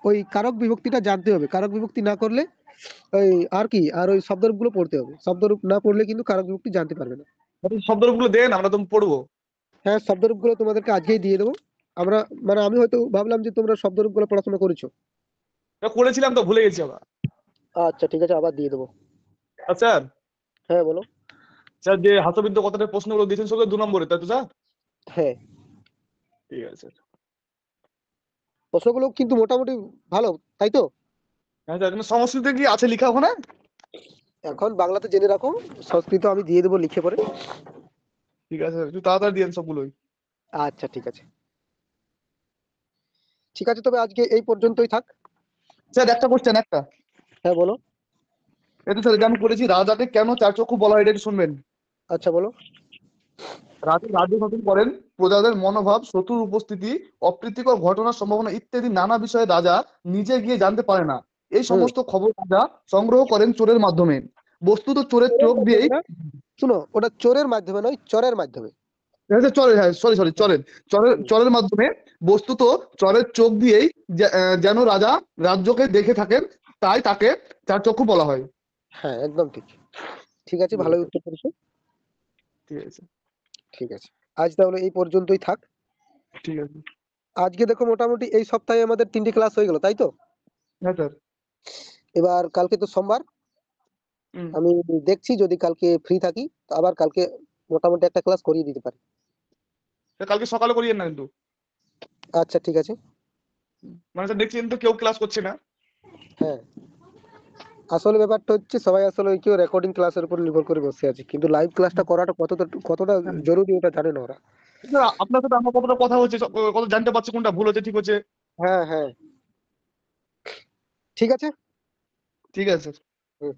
Speaker 1: ওই কারক বিভক্তিটা জানতে হবে। কারক বিভক্তি না করলে ওই আর কি, আর ওই শব্দরূপ গুলো পড়তে হবে। শব্দরূপ না পড়লে কিন্তু কারক বিভক্তি জানতে পারবে না।
Speaker 2: শব্দগুলো দেন আমরা তো পড়বো।
Speaker 1: হ্যাঁ, শব্দরূপগুলো তোমাদেরকে আজকেই দিয়ে দেবো। আমরা মানে আমি হয়তো ভাবলাম যে তোমরা শব্দরূপগুলো পড়াশোনা করেছো।
Speaker 2: এটা করেছিলাম তো ভুলে গেছি আবার।
Speaker 1: আচ্ছা ঠিক আছে, আবার দিয়ে দেবো।
Speaker 2: স্যার,
Speaker 1: হ্যাঁ বলো।
Speaker 2: স্যার যে হাতবিদ্যা কথাটা প্রশ্নগুলো দিয়েছেন সবগুলো 2 নম্বরে, তাই তো স্যার?
Speaker 1: হ্যাঁ,
Speaker 2: ঠিক আছে স্যার।
Speaker 1: প্রশ্নগুলো কিন্তু মোটামুটি ভালো, তাই তো?
Speaker 2: হ্যাঁ স্যার, কিন্তু সংস্কৃতে কি আছে লেখা ওখানে?
Speaker 1: এখন বাংলাতে জেনে রাখো, সংস্কৃত আমি দিয়ে দেবো লিখে পড়ে।
Speaker 2: ঠিক আছে স্যার, একটু তাড়াতাড়ি দিয়েন সবগুলোই।
Speaker 1: আচ্ছা ঠিক আছে। ঠিক আছে, তবে আজকে এই পর্যন্তই থাক।
Speaker 2: স্যার একটা কোশ্চেন একটা।
Speaker 1: হ্যাঁ বলো।
Speaker 2: এটা স্যার এটা আমি করেছি, রাজাকে কেন 4 চক্ষু বলা হয় এটা একটু শুনবেন।
Speaker 1: আচ্ছা বলো।
Speaker 2: রাজা রাজ্য শাসন করেন, প্রজাদের মনোভাব, শত্রুর উপস্থিতি, অপ্রীতিকর ঘটনার সম্ভাবনা ইত্যাদি নানা বিষয়ে রাজা নিজে গিয়ে জানতে পারে না। এই
Speaker 1: হুম।
Speaker 2: সমস্ত খবর রাজা সংগ্রহ করেন চোরের মাধ্যমে। বস্তুত চোরের
Speaker 1: চোরের
Speaker 2: চোখ
Speaker 1: মাধ্যমে
Speaker 2: দিয়েই,
Speaker 1: না, শুনো, ওটা চোরের মাধ্যমে নয়, চরের মাধ্যমে।
Speaker 2: চোরের, হ্যাঁ সরি সরি, চোরের চোরের
Speaker 1: হুম।
Speaker 2: চোরের মাধ্যমে। বস্তুত চোরের চোখ দিয়েই যেন রাজা রাজ্যকে দেখে থাকেন, তাই তাকে 4 চক্ষু বলা হয়।
Speaker 1: হ্যাঁ একদম ঠিক। ঠিক আছে,
Speaker 2: ঠিক
Speaker 1: ভালোই
Speaker 2: আছে
Speaker 1: উত্তর করেছো।
Speaker 2: ঠিক আছে
Speaker 1: ঠিক আছে, আজ তাহলে এই পর্যন্তই থাক।
Speaker 2: ঠিক আছে।
Speaker 1: আজকে দেখো মোটামুটি এই সপ্তাহে আমাদের 3টি ক্লাস হয়ে গেল, তাই তো?
Speaker 2: হ্যাঁ স্যার।
Speaker 1: এবার কালকে তো সোমবার,
Speaker 2: হুম।
Speaker 1: আমি দেখছি যদি কালকে ফ্রি থাকি তো আবার কালকে মোটামুটি একটা ক্লাস করিয়ে দিতে পারি।
Speaker 2: স্যার, কালকে সকালে করিয়েন না কিন্তু।
Speaker 1: আচ্ছা ঠিক আছে।
Speaker 2: মানে স্যার দেখছি কিন্তু কেউ ক্লাস করছে না।
Speaker 1: হ্যাঁ, আসলে ব্যাপারটা হচ্ছে সবাই আসলে ওই কেউ রেকর্ডিং ক্লাসের উপর নির্ভর করে বসে আছে, কিন্তু লাইভ ক্লাসটা করাটা কতটা কতটা
Speaker 2: হ্যাঁ।
Speaker 1: জরুরি ওটা জানে না ওরা।
Speaker 2: স্যার, আপনার সাথে আমার কতটা কথা হচ্ছে, কত জানতে পারছি কোনটা ভুল হচ্ছে ঠিক হচ্ছে।
Speaker 1: হ্যাঁ হ্যাঁ, ঠিক আছে।
Speaker 2: ঠিক আছে স্যার।
Speaker 1: হুম।